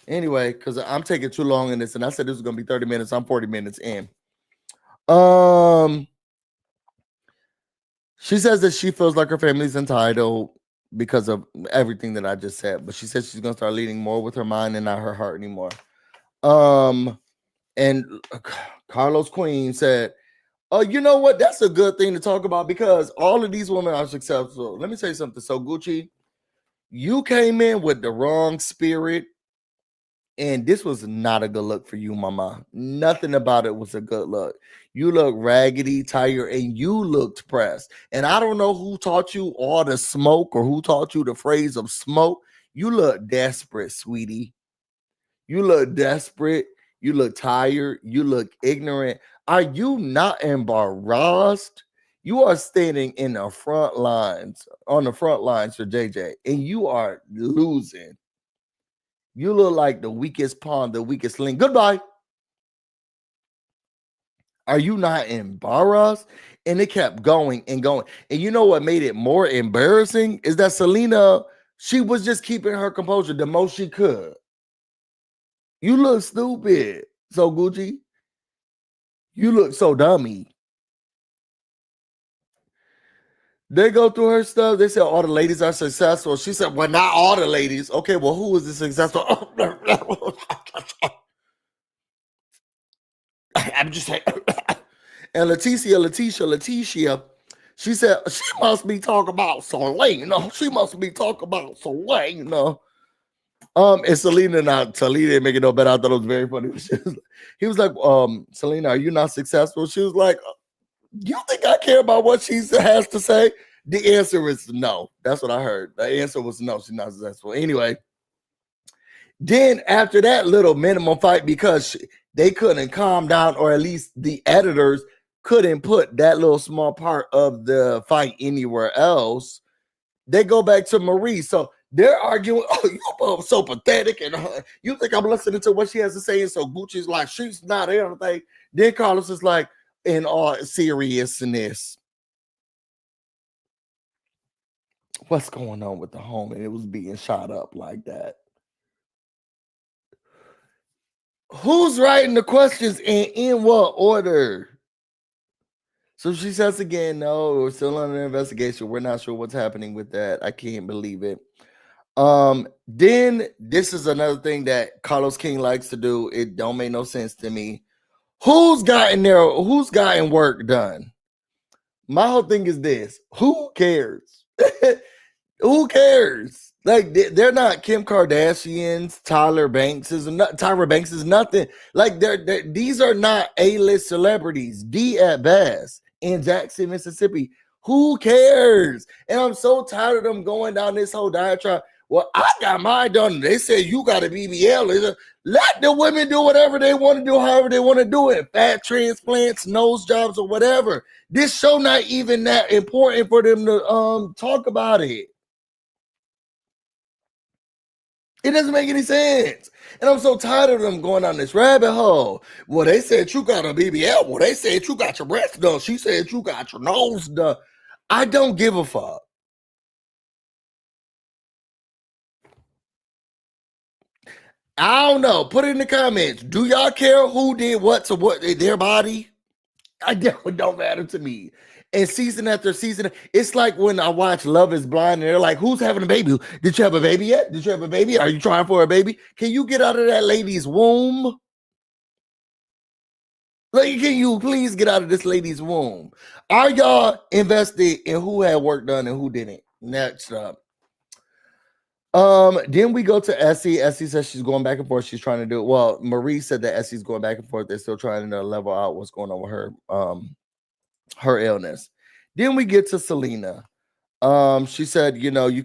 Anyway, because I'm taking too long in this, and I said this was going to be 30 minutes. I'm 40 minutes in. She says that she feels like her family's entitled because of everything that I just said. But she says she's going to start leading more with her mind and not her heart anymore. And Carlos Queen said, oh, you know what? That's a good thing to talk about because all of these women are successful. Let me tell you something. So, Gucci, you came in with the wrong spirit, and this was not a good look for you, mama. Nothing about it was a good look. You look raggedy, tired, and you looked pressed. And I don't know who taught you all the smoke or who taught you the phrase of smoke. You look desperate, sweetie. You look desperate. You look tired. You look ignorant. Are you not embarrassed? You are standing in the front lines, on the front lines for JJ, and you are losing. You look like the weakest pawn, the weakest link. Goodbye. Are you not embarrassed? And it kept going and going. And you know what made it more embarrassing is that Selena, she was just keeping her composure the most she could. You look stupid. So Gucci, you look so dummy. They go through her stuff. They said all the ladies are successful. She said, well, not all the ladies. Okay, well, who is the successful? I'm just saying. And Leticia, she said, she must be talking about Selena. She must be talking about Selena. And Selena didn't make it no better. I thought it was very funny. He was like, Selena, are you not successful? She was like, you think I care about what she has to say? The answer is no. That's what I heard. The answer was no, she's not successful. Anyway, then after that little minimum fight, because they couldn't calm down, or at least the editors couldn't put that little small part of the fight anywhere else, they go back to Marie. So they're arguing, oh, you're so pathetic, and you think I'm listening to what she has to say? And so Gucci's like, she's not everything. Then Carlos is like, in all seriousness, what's going on with the home? And it was being shot up like that. Who's writing the questions and in what order? So she says again, no, we're still under investigation. We're not sure what's happening with that. I can't believe it. Then this is another thing that Carlos King likes to do. It don't make no sense to me. Who's gotten work done? My whole thing is this. Who cares? Who cares? Like, they're not Kim Kardashians, Tyra Banks is nothing. Like, these are not A-list celebrities. D at best in Jackson, Mississippi. Who cares? And I'm so tired of them going down this whole diatribe. Well, I got mine done. They said you got a BBL. Let the women do whatever they want to do, however they want to do it. Fat transplants, nose jobs, or whatever. This show not even that important for them to talk about it. It doesn't make any sense. And I'm so tired of them going down this rabbit hole. Well, they said you got a BBL. Well, they said you got your breasts done. She said you got your nose done. I don't give a fuck. I don't know. Put it in the comments. Do y'all care who did what to what their body? It don't matter to me. And season after season, it's like when I watch Love is Blind and they're like, who's having a baby? Did you have a baby yet? Did you have a baby? Are you trying for a baby? Can you get out of that lady's womb? Like, can you please get out of this lady's womb? Are y'all invested in who had work done and who didn't? Next up. Then we go to Essie. Essie says she's going back and forth. She's trying to do it. Well, Marie said that Essie's going back and forth. They're still trying to level out what's going on with her illness. Then we get to Selena. She said, you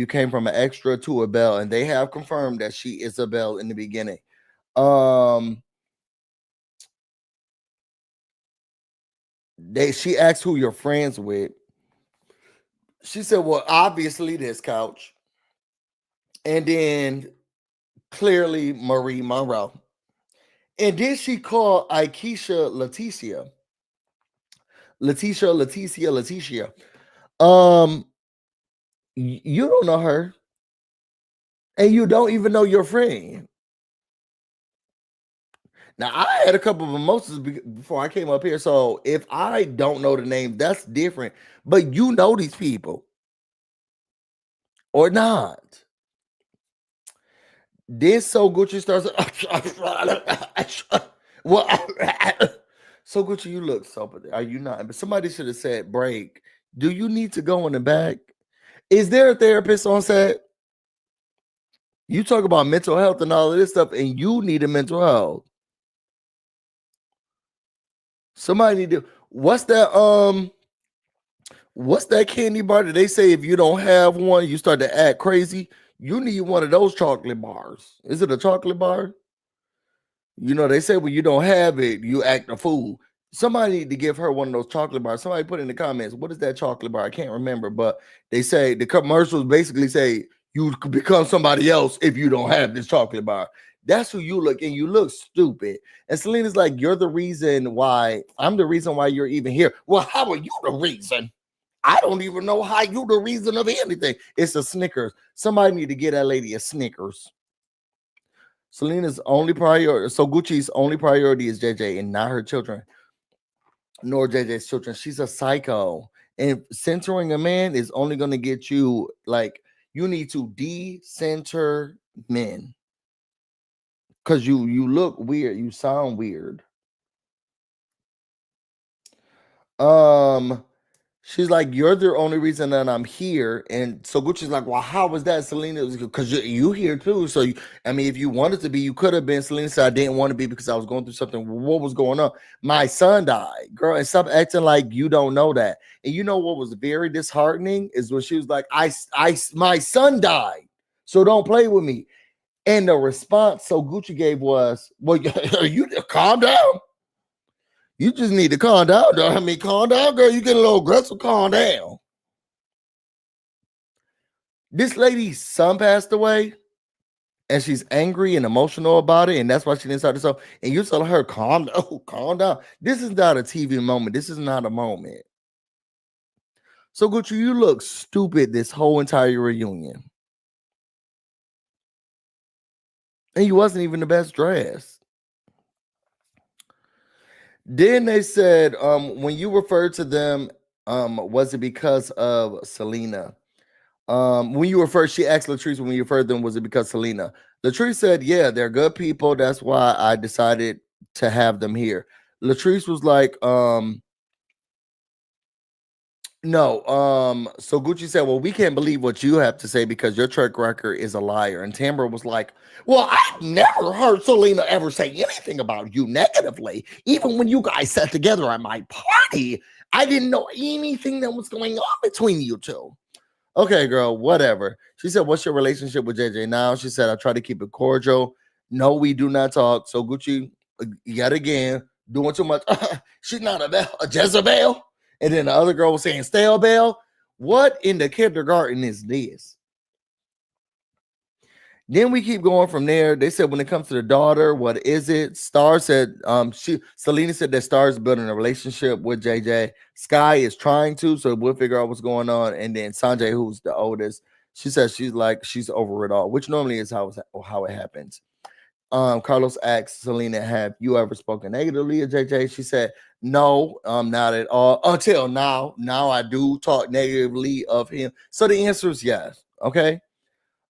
came from an extra to a Belle, and they have confirmed that she is a Belle in the beginning. Um, she asked who you're friends with. She said, well, obviously this couch. And then clearly Marie Monroe. And then she called Aisha Leticia. Um, you don't know her. And you don't even know your friend. Now, I had a couple of emotions before I came up here. So if I don't know the name, that's different. But you know these people or not. This So Gucci starts. Well, So Gucci, you look so. Are you not? But somebody should have said, break. Do you need to go in the back? Is there a therapist on set? You talk about mental health and all of this stuff, and you need a mental health. Somebody need to. What's that candy bar that they say if you don't have one, you start to act crazy? You need one of those chocolate bars. Is it a chocolate bar? You know, they say when you don't have it, you act a fool. Somebody need to give her one of those chocolate bars. Somebody put in the comments, what is that chocolate bar? I can't remember, but they say the commercials basically say you could become somebody else if you don't have this chocolate bar. That's who you look, and you look stupid. And Selena's like, you're the reason why. I'm the reason why you're even here. Well, how are you the reason? I don't even know how you the reason of anything. It's a Snickers. Somebody need to get that lady a Snickers. Selena's only priority, so Gucci's only priority is JJ and not her children, nor JJ's children. She's a psycho. And centering a man is only going to get you, like, you need to de-center men. Because you look weird. You sound weird. She's like, you're the only reason that I'm here. And so Gucci's like, well, how was that, Selena? Because you here too. So, if you wanted to be, you could have been. Selena said, I didn't want to be because I was going through something. What was going on? My son died, girl. And stop acting like you don't know that. And you know what was very disheartening is when she was like, my son died. So don't play with me. And the response So Gucci gave was, well, you calm down. You just need to calm down, though. Calm down, girl. You get a little aggressive. Calm down. This lady's son passed away, and she's angry and emotional about it, and that's why she didn't start herself. And you're telling her, calm down, calm down. This is not a TV moment. This is not a moment. So, Gucci, you look stupid this whole entire reunion. And you wasn't even the best dressed. Then they said, when you referred to them, was it because of Selena? When you referred, she asked Latrice when you referred them, was it because Selena? Latrice said, yeah, they're good people. That's why I decided to have them here. Latrice was like, no. So Gucci said, well, we can't believe what you have to say because your track record is a liar. And Tamara was like, well, I've never heard Selena ever say anything about you negatively. Even when you guys sat together at my party, I didn't know anything that was going on between you two. Okay, girl, whatever. She said, what's your relationship with JJ now? She said, I try to keep it cordial. No, we do not talk. So Gucci, yet again, doing too much. She's not a Jezebel. And then the other girl was saying, stale Belle. What in the kindergarten is this? Then we keep going from there. They said when it comes to the daughter, what is it? Star said, Selena said that Star is building a relationship with JJ. Sky is trying to, so we'll figure out what's going on. And then Sanjay, who's the oldest, she says she's over it all, which normally is how it happens. Carlos asked Selena, have you ever spoken negatively of JJ? She said, no, not at all. Until now. Now I do talk negatively of him. So the answer is yes. Okay.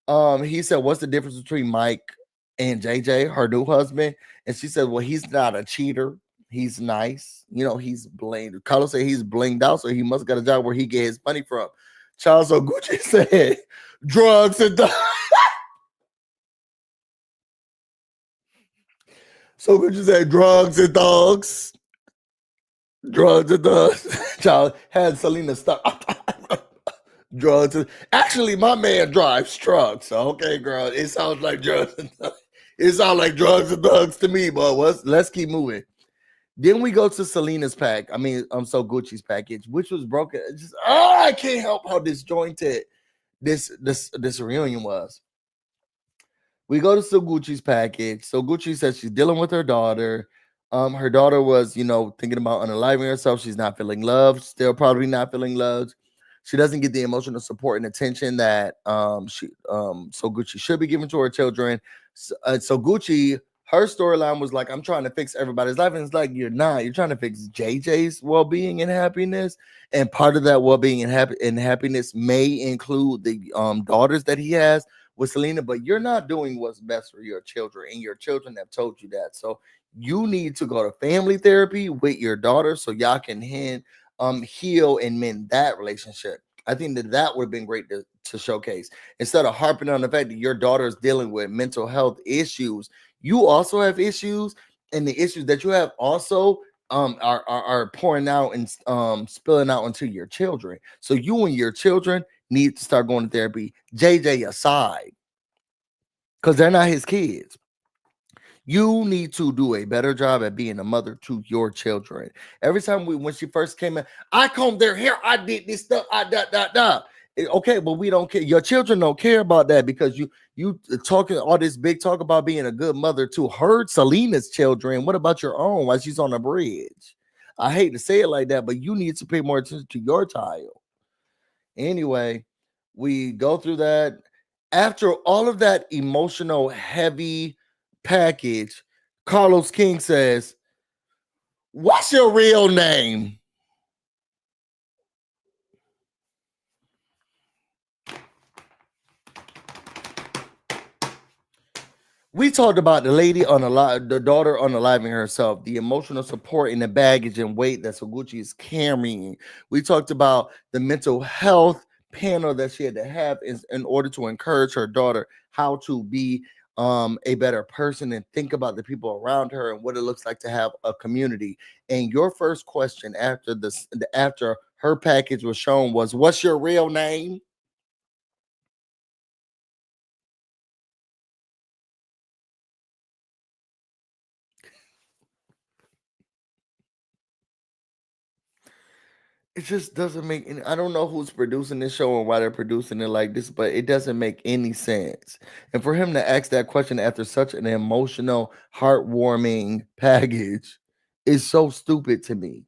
He said, what's the difference between Mike and JJ, her new husband? And she said, well, he's not a cheater. He's nice. He's blinged. Carlos said he's blinged out, so he must got a job where he get his money from. Charles Gucci said, drugs and So Gucci said, drugs and dogs. Drugs and dogs. Child had Selena stop. Drugs. Actually, my man drives trucks. So, okay, girl. It sounds like drugs and dogs. It sounds like drugs and thugs to me, but let's keep moving. Then we go to Selena's pack. I mean, So Gucci's package, which was broken. Just I can't help how disjointed this reunion was. We go to So Gucci's package. So Gucci says she's dealing with her daughter. Her daughter was, thinking about unaliving herself. She's not feeling loved. Still probably not feeling loved. She doesn't get the emotional support and attention that So Gucci should be giving to her children. So Gucci, her storyline was like, I'm trying to fix everybody's life, and it's like you're not. You're trying to fix JJ's well-being and happiness, and part of that well-being and happiness may include the daughters that he has with Selena, but you're not doing what's best for your children, and your children have told you that. So you need to go to family therapy with your daughter so y'all can heal and mend that relationship. I think that would have been great to showcase instead of harping on the fact that your daughter is dealing with mental health issues. You also have issues, and the issues that you have also are pouring out and spilling out into your children. So you and your children need to start going to therapy. JJ aside, because they're not his kids. You need to do a better job at being a mother to your children. Every time when she first came in, I combed their hair, I did this stuff, I da. Okay, but we don't care. Your children don't care about that because you talking all this big talk about being a good mother to her Selena's children. What about your own while she's on the bridge? I hate to say it like that, but you need to pay more attention to your child. Anyway, we go through that. After all of that emotional, heavy package, Carlos King says, "What's your real name?" We talked about the lady on the daughter unaliving herself, the emotional support and the baggage and weight that Soguchi is carrying. We talked about the mental health panel that she had to have in order to encourage her daughter how to be a better person and think about the people around her and what it looks like to have a community. And your first question after her package was shown was, "What's your real name?" It just doesn't make any, I don't know who's producing this show and why they're producing it like this, but it doesn't make any sense. And for him to ask that question after such an emotional, heartwarming package is so stupid to me.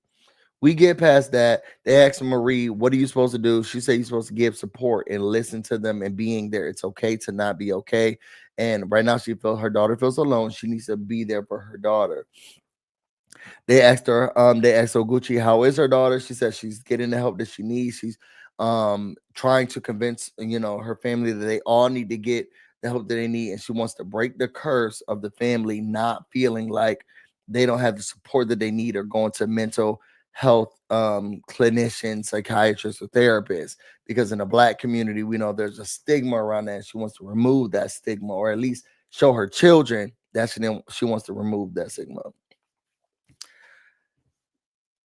We get past that. They ask Marie, "What are you supposed to do?" She said, "You're supposed to give support and listen to them and being there. It's okay to not be okay." And right now, her daughter feels alone. She needs to be there for her daughter. They asked Oguchi, how is her daughter? She said she's getting the help that she needs. She's trying to convince, her family that they all need to get the help that they need. And she wants to break the curse of the family not feeling like they don't have the support that they need or going to mental health clinicians, psychiatrists, or therapists. Because in the Black community, we know there's a stigma around that. And she wants to remove that stigma, or at least show her children that she wants to remove that stigma.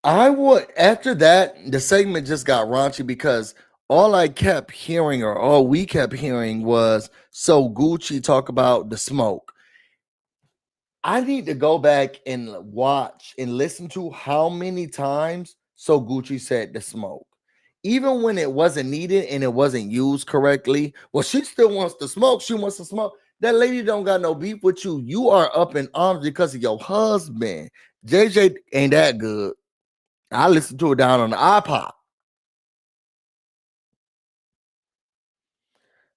I would after that, the segment just got raunchy because all I kept hearing, or all we kept hearing, was So Gucci talk about the smoke. I need to go back and watch and listen to how many times So Gucci said the smoke. Even when it wasn't needed and it wasn't used correctly. Well, she still wants to smoke. She wants to smoke. That lady don't got no beef with you. You are up in arms because of your husband. JJ ain't that good. I listened to it down on the iPod.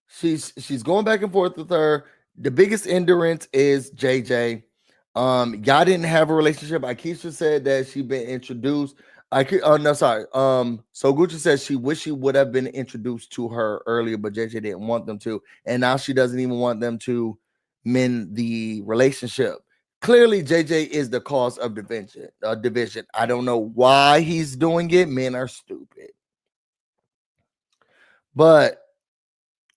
She's going back and forth with her. The biggest endurance is JJ. Y'all didn't have a relationship. Aisha said that she been introduced. Oh no, sorry. So Gucci says she wish she would have been introduced to her earlier, but JJ didn't want them to, and now she doesn't even want them to mend the relationship. Clearly, JJ is the cause of division. Division. I don't know why he's doing it. Men are stupid, but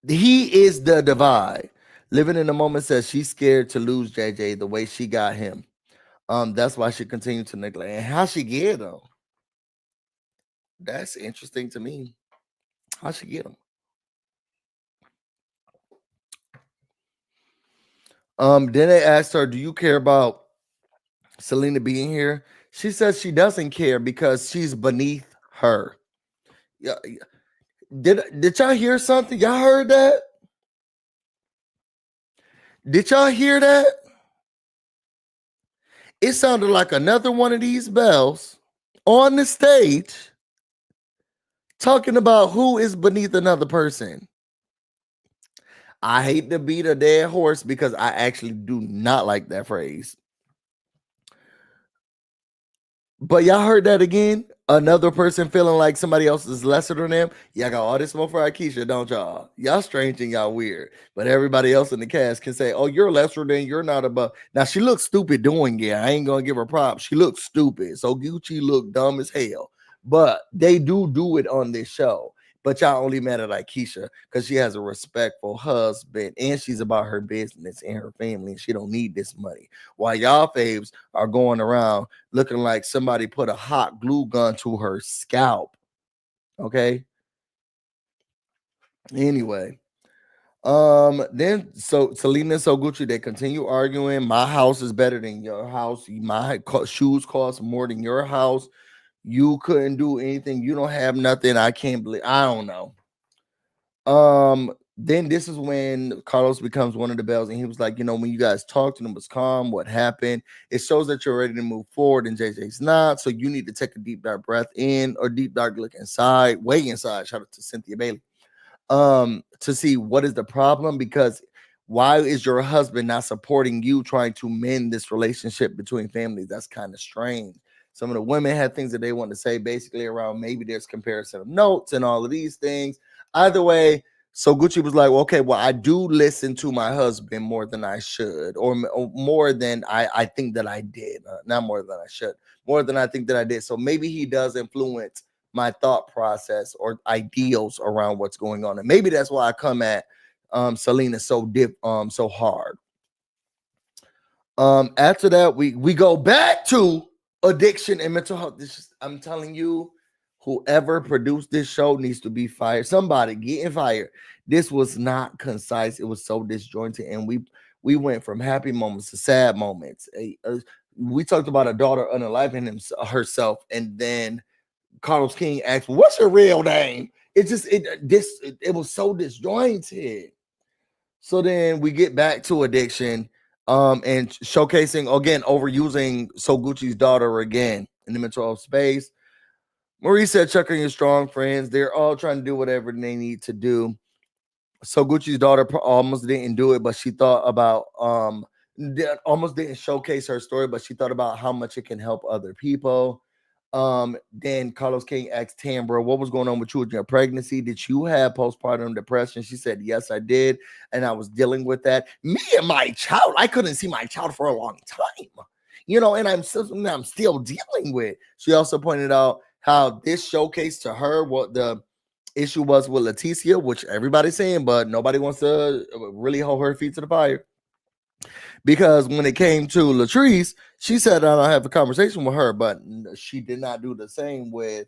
he is the divide. Living in the moment says she's scared to lose JJ the way she got him. That's why she continued to neglect. And how she get him? That's interesting to me. How she get him? Then they asked her, "Do you care about Selena being here?" She says she doesn't care because she's beneath her. Yeah, did y'all hear something? Y'all heard that? Did y'all hear that? It sounded like another one of these bells on the stage talking about who is beneath another person. I hate to beat a dead horse because I actually do not like that phrase. But y'all heard that again? Another person feeling like somebody else is lesser than them. Y'all got all this smoke for Aisha, don't y'all? Y'all strange and y'all weird. But everybody else in the cast can say, "Oh, you're lesser than, you're not above." Now she looks stupid doing it. I ain't gonna give her props. She looks stupid. So Gucci looked dumb as hell. But they do it on this show. But y'all only mad at Aisha because she has a respectful husband and she's about her business and her family. And she don't need this money. While y'all faves are going around looking like somebody put a hot glue gun to her scalp. Okay. Anyway, then so Selena and So Gucci, they continue arguing. My house is better than your house. My shoes cost more than your house. You couldn't do anything. You don't have nothing. I can't believe. I don't know. Then this is when Carlos becomes one of the bells, and he was like, when you guys talked and it was calm, what happened? It shows that you're ready to move forward, and JJ's not. So you need to take a deep dark breath in or deep dark look inside, way inside. Shout out to Cynthia Bailey. To see what is the problem, because why is your husband not supporting you trying to mend this relationship between families? That's kind of strange. Some of the women had things that they want to say basically around maybe there's comparison of notes and all of these things. Either way, so Gucci was like, well, okay, well, I do listen to my husband more than I should, or more than I think that I did. Not more than I should, more than I think that I did. So maybe he does influence my thought process or ideals around what's going on. And maybe that's why I come at Selena so hard. After that, we go back to addiction and mental health. I'm telling you, whoever produced this show needs to be fired. Somebody getting fired. This was not concise. It was so disjointed, and we went from happy moments to sad moments. We talked about a daughter unaliving herself, and then Carlos King asked, "What's your real name?" It was so disjointed. So then we get back to addiction, and showcasing again, overusing So Gucci's daughter again in the mental health space. Marie said, "Check on your strong friends. They're all trying to do whatever they need to do." So Gucci's daughter almost didn't do it, but she thought about almost didn't showcase her story, but she thought about how much it can help other people. Then Carlos King asked Tambra, "What was going on with you with your pregnancy? Did you have postpartum depression?" She said, "Yes, I did, and I was dealing with that. Me and my child, I couldn't see my child for a long time, and I'm still dealing with." She also pointed out how this showcased to her what the issue was with Leticia, which everybody's saying, but nobody wants to really hold her feet to the fire. Because when it came to Latrice, she said I don't have a conversation with her, but she did not do the same with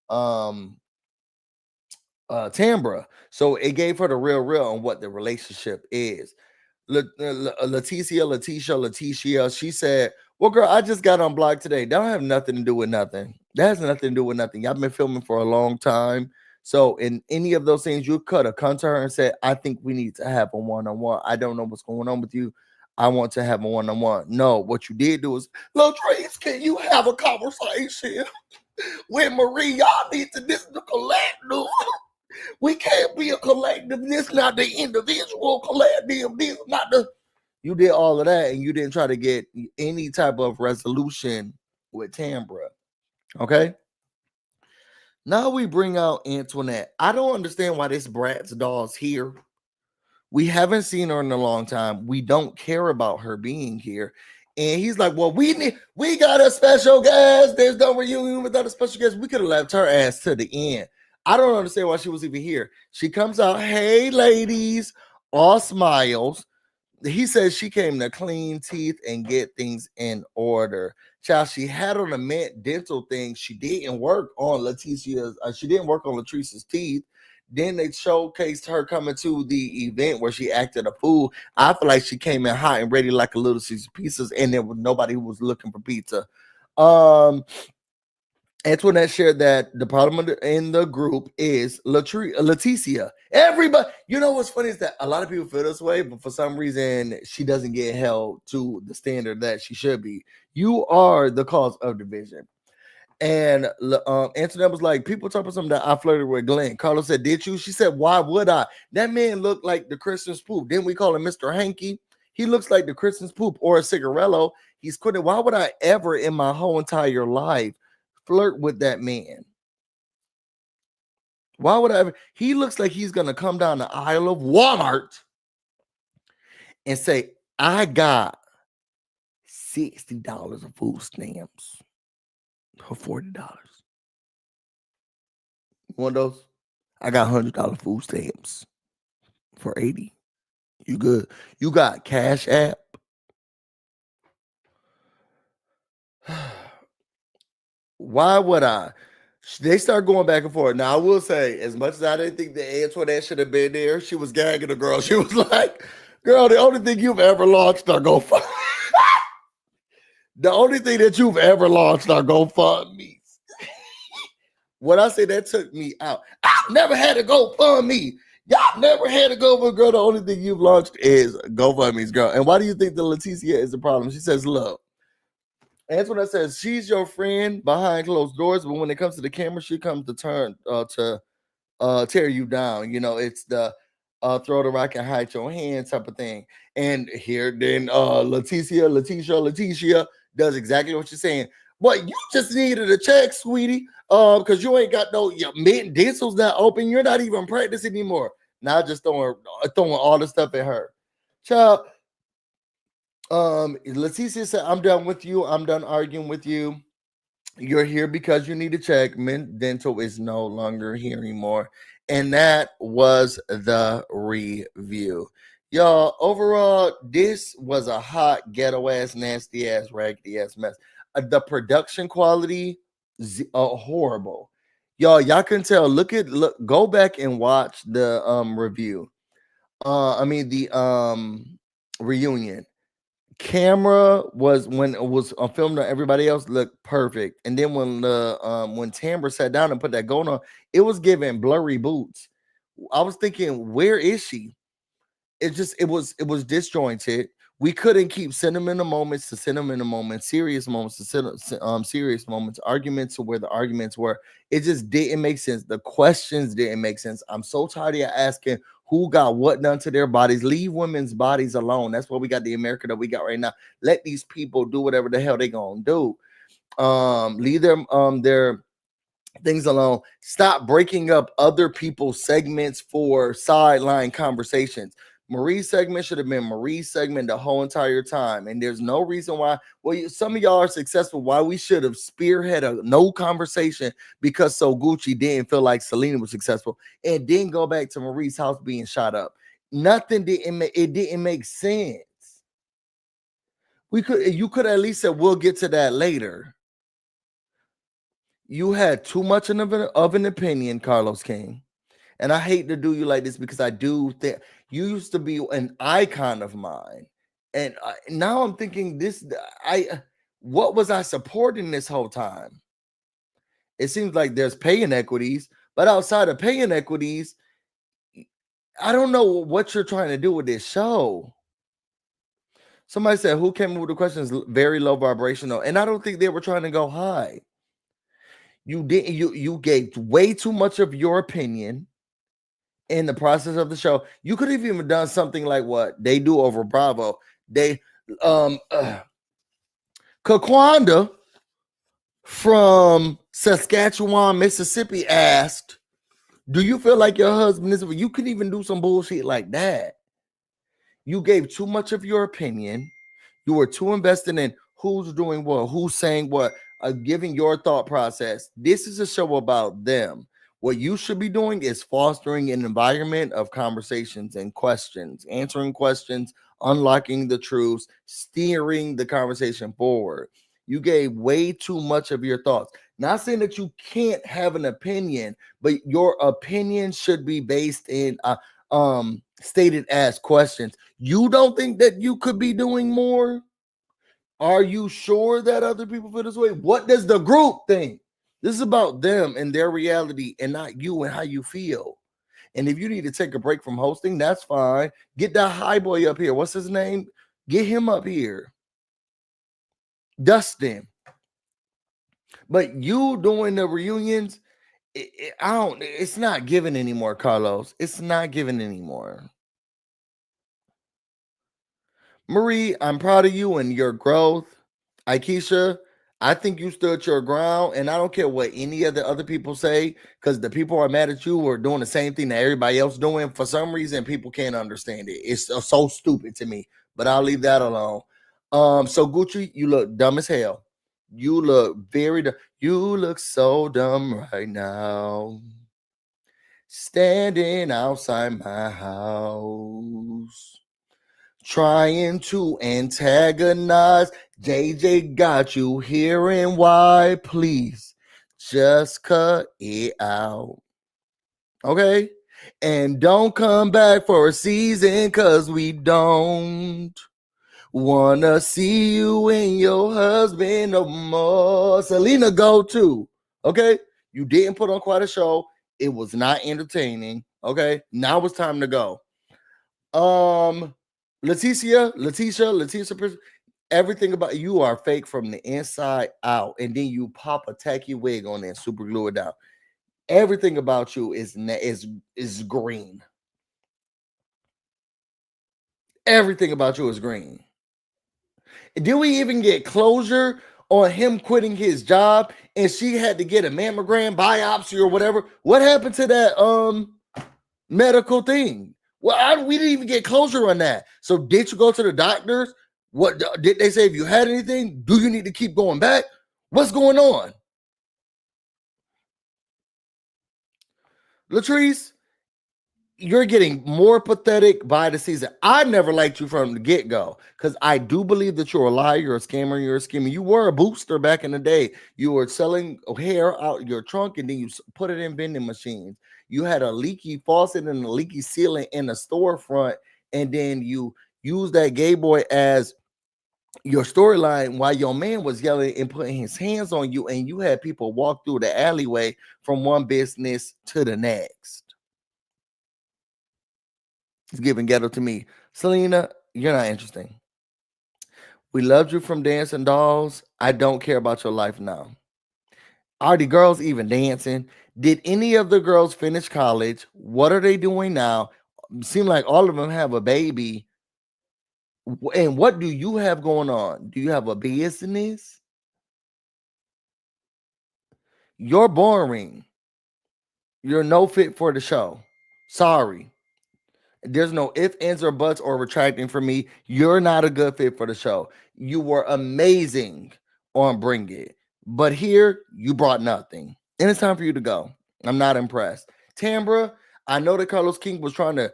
Tambra. So it gave her the real on what the relationship is. Leticia, she said, "Well, girl, I just got unblocked today. That don't have nothing to do with nothing. That has nothing to do with nothing. Y'all been filming for a long time. So in any of those things, you could have come to her and said, I think we need to have a one-on-one. I don't know what's going on with you. I want to have a one-on-one." No, what you did do is, "Latrice, can you have a conversation with Marie? Y'all need to this the collective. We can't be a collective. This not the individual collective. This not the." You did all of that, and you didn't try to get any type of resolution with Tambra. Okay. Now we bring out Antoinette. I don't understand why this Brat's doll's here. We haven't seen her in a long time. We don't care about her being here. And he's like, "Well, we got a special guest. There's no reunion without a special guest." We could have left her ass to the end. I don't understand why she was even here. She comes out, "Hey, ladies," all smiles. He says she came to clean teeth and get things in order. Child, she had on a mint dental thing. She didn't work on Leticia's. She didn't work on Latrice's teeth. Then they showcased her coming to the event where she acted a fool. I feel like she came in hot and ready like a Little Caesar pizzas, and there was nobody who was looking for pizza. Antoinette shared that the problem in the group is Leticia. Everybody, you know what's funny is that a lot of people feel this way, but for some reason she doesn't get held to the standard that she should be. You are the cause of division. And Antoinette was like, people talk about something that I flirted with Glenn. Carlos said, did you? She said, why would I? That man looked like the Christmas poop. Didn't we call him Mr. Hanky? He looks like the Christmas poop or a cigarello. He's quitting. Why would I ever in my whole entire life flirt with that man? Why would I ever? He looks like he's going to come down the aisle of Walmart and say, I got $60 of food stamps for $40. One of those? I got $100 food stamps for $80. You good? You got Cash App? Why would I? They start going back and forth. Now, I will say, as much as I didn't think that Antoinette should have been there, she was gagging the girl. She was like, girl, the only thing you've ever launched are GoFundMe. The only thing that you've ever launched are GoFundMe. When I say that took me out, I never had a GoFundMe. Y'all never had a GoFundMe, girl. The only thing you've launched is GoFundMe's, girl. And why do you think the Leticia is the problem? She says, look, Antoinette says she's your friend behind closed doors, but when it comes to the camera, she comes to tear you down. You know, it's the throw the rock and hide your hand type of thing. And here then Leticia does exactly what you're saying. But you just needed a check, sweetie, because you ain't got no your dentals not open. You're not even practicing anymore. Now just throwing all the stuff at her. Child, Leticia said, I'm done with you. I'm done arguing with you. You're here because you need to check. Mint Dental is no longer here anymore. And that was the review. Y'all, overall, this was a hot, ghetto ass, nasty ass, raggedy ass mess. The production quality, horrible. Y'all can tell. Go back and watch the review. The reunion. Camera was when it was filmed on everybody else looked perfect, and then when Tamra sat down and put that gold on, it was giving blurry boots. I was thinking, where is she? It was disjointed. We couldn't keep sentimental moments to sentimental moments, serious moments to serious moments, arguments to where the arguments were. It just didn't make sense. The questions didn't make sense. I'm so tired of asking who got what done to their bodies. Leave women's bodies alone. That's what we got, the America that we got right now. Let these people do whatever the hell they gonna do. Leave their things alone. Stop breaking up other people's segments for sideline conversations. Marie's segment should have been Marie's segment the whole entire time. And there's no reason why. Well, some of y'all are successful. Why we should have spearheaded no conversation because So Gucci didn't feel like Selena was successful and didn't go back to Marie's house being shot up. Nothing didn't make sense. You could at least say we'll get to that later. You had too much of an opinion, Carlos King. And I hate to do you like this because I do think you used to be an icon of mine. And now I'm thinking what was I supporting this whole time? It seems like there's pay inequities, but outside of pay inequities, I don't know what you're trying to do with this show. Somebody said, who came up with the questions very low vibrational? And I don't think they were trying to go high. You gave way too much of your opinion in the process of the show. You could have even done something like what they do over Bravo. Kaquanda from Saskatchewan, Mississippi asked, do you feel like your husband is? You could even do some bullshit like that. You gave too much of your opinion. You were too invested in who's doing what, who's saying what, giving your thought process. This is a show about them. What you should be doing is fostering an environment of conversations and questions, answering questions, unlocking the truths, steering the conversation forward. You gave way too much of your thoughts. Not saying that you can't have an opinion, but your opinion should be based in stated as questions. You don't think that you could be doing more? Are you sure that other people feel this way? What does the group think? This is about them and their reality and not you and how you feel. And if you need to take a break from hosting, that's fine. Get that high boy up here. What's his name? Get him up here. Dustin. But you doing the reunions, it's not giving anymore, Carlos. It's not giving anymore. Marie, I'm proud of you and your growth. Aisha, I think you stood your ground, and I don't care what any of the other people say, because the people are mad at you are doing the same thing that everybody else doing. For some reason, people can't understand it. It's so stupid to me, but I'll leave that alone. So Gucci, you look dumb as hell. You look very dumb. You look so dumb right now. Standing outside my house, trying to antagonize. JJ got you hearing why. Please just cut it out. Okay? And don't come back for a season, because we don't wanna see you and your husband no more. Selena, go too. Okay? You didn't put on quite a show. It was not entertaining. Okay? Now it's time to go. Leticia, everything about you are fake from the inside out, and then you pop a tacky wig on there and super glue it down. Everything about you is green. Everything about you is green. Did we even get closure on him quitting his job and she had to get a mammogram biopsy or whatever? What happened to that medical thing? Well, we didn't even get closure on that. So did you go to the doctors? What did they say? If you had anything, do you need to keep going back? What's going on? Latrice, you're getting more pathetic by the season. I never liked you from the get-go, because I do believe that you're a liar, you're a scammer, you're a schemer. You were a booster back in the day. You were selling hair out your trunk and then you put it in vending machines. You had a leaky faucet and a leaky ceiling in the storefront, and then you used that gay boy as your storyline while your man was yelling and putting his hands on you, and you had people walk through the alleyway from one business to the next. It's giving ghetto to me. Selena, you're not interesting. We loved you from Dancing Dolls. I don't care about your life now. Are the girls even dancing? Did any of the girls finish college? What are they doing now? Seem like all of them have a baby. And what do you have going on? Do you have a business? You're boring. You're no fit for the show. Sorry. There's no ifs, ands, or buts or retracting for me. You're not a good fit for the show. You were amazing on Bring It, but here you brought nothing. And it's time for you to go. I'm not impressed. Tambra, I know that Carlos King was trying to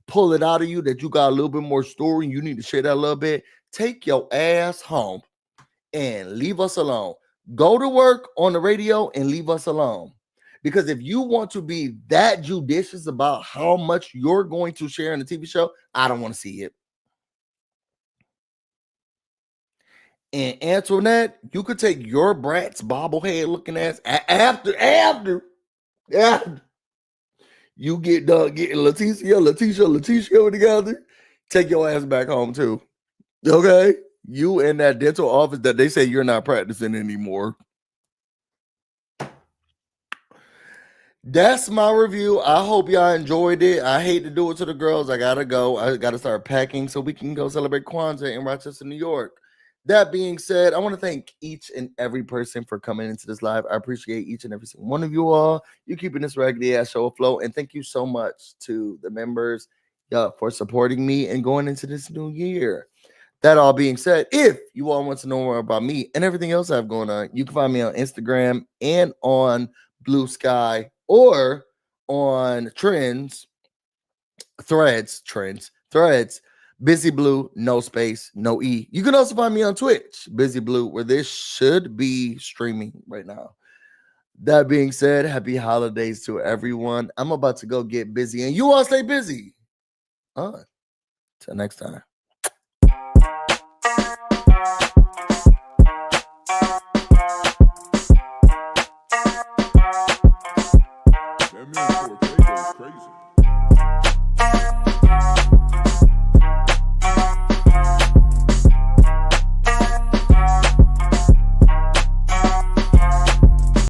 pull it out of you that you got a little bit more story and you need to share that a little bit. Take your ass home and leave us alone. Go to work on the radio and leave us alone. Because if you want to be that judicious about how much you're going to share in the TV show, I don't want to see it. And Antoinette, you could take your brat's bobblehead looking ass after you get done getting Leticia together, take your ass back home too. Okay? You in that dental office that they say you're not practicing anymore. That's my review. I hope y'all enjoyed it. I hate to do it to the girls. I gotta go. I gotta start packing so we can go celebrate Kwanzaa in Rochester, New York. That being said, I want to thank each and every person for coming into this live. I appreciate each and every single one of you all. You keeping this raggedy ass show afloat. And thank you so much to the members for supporting me and going into this new year. That all being said, if you all want to know more about me and everything else I have going on, you can find me on Instagram and on Blue Sky or on threads. BusyBlu, no space, no E. You can also find me on Twitch, BusyBlu, where this should be streaming right now. That being said, happy holidays to everyone. I'm about to go get busy, and you all stay busy. Till next time.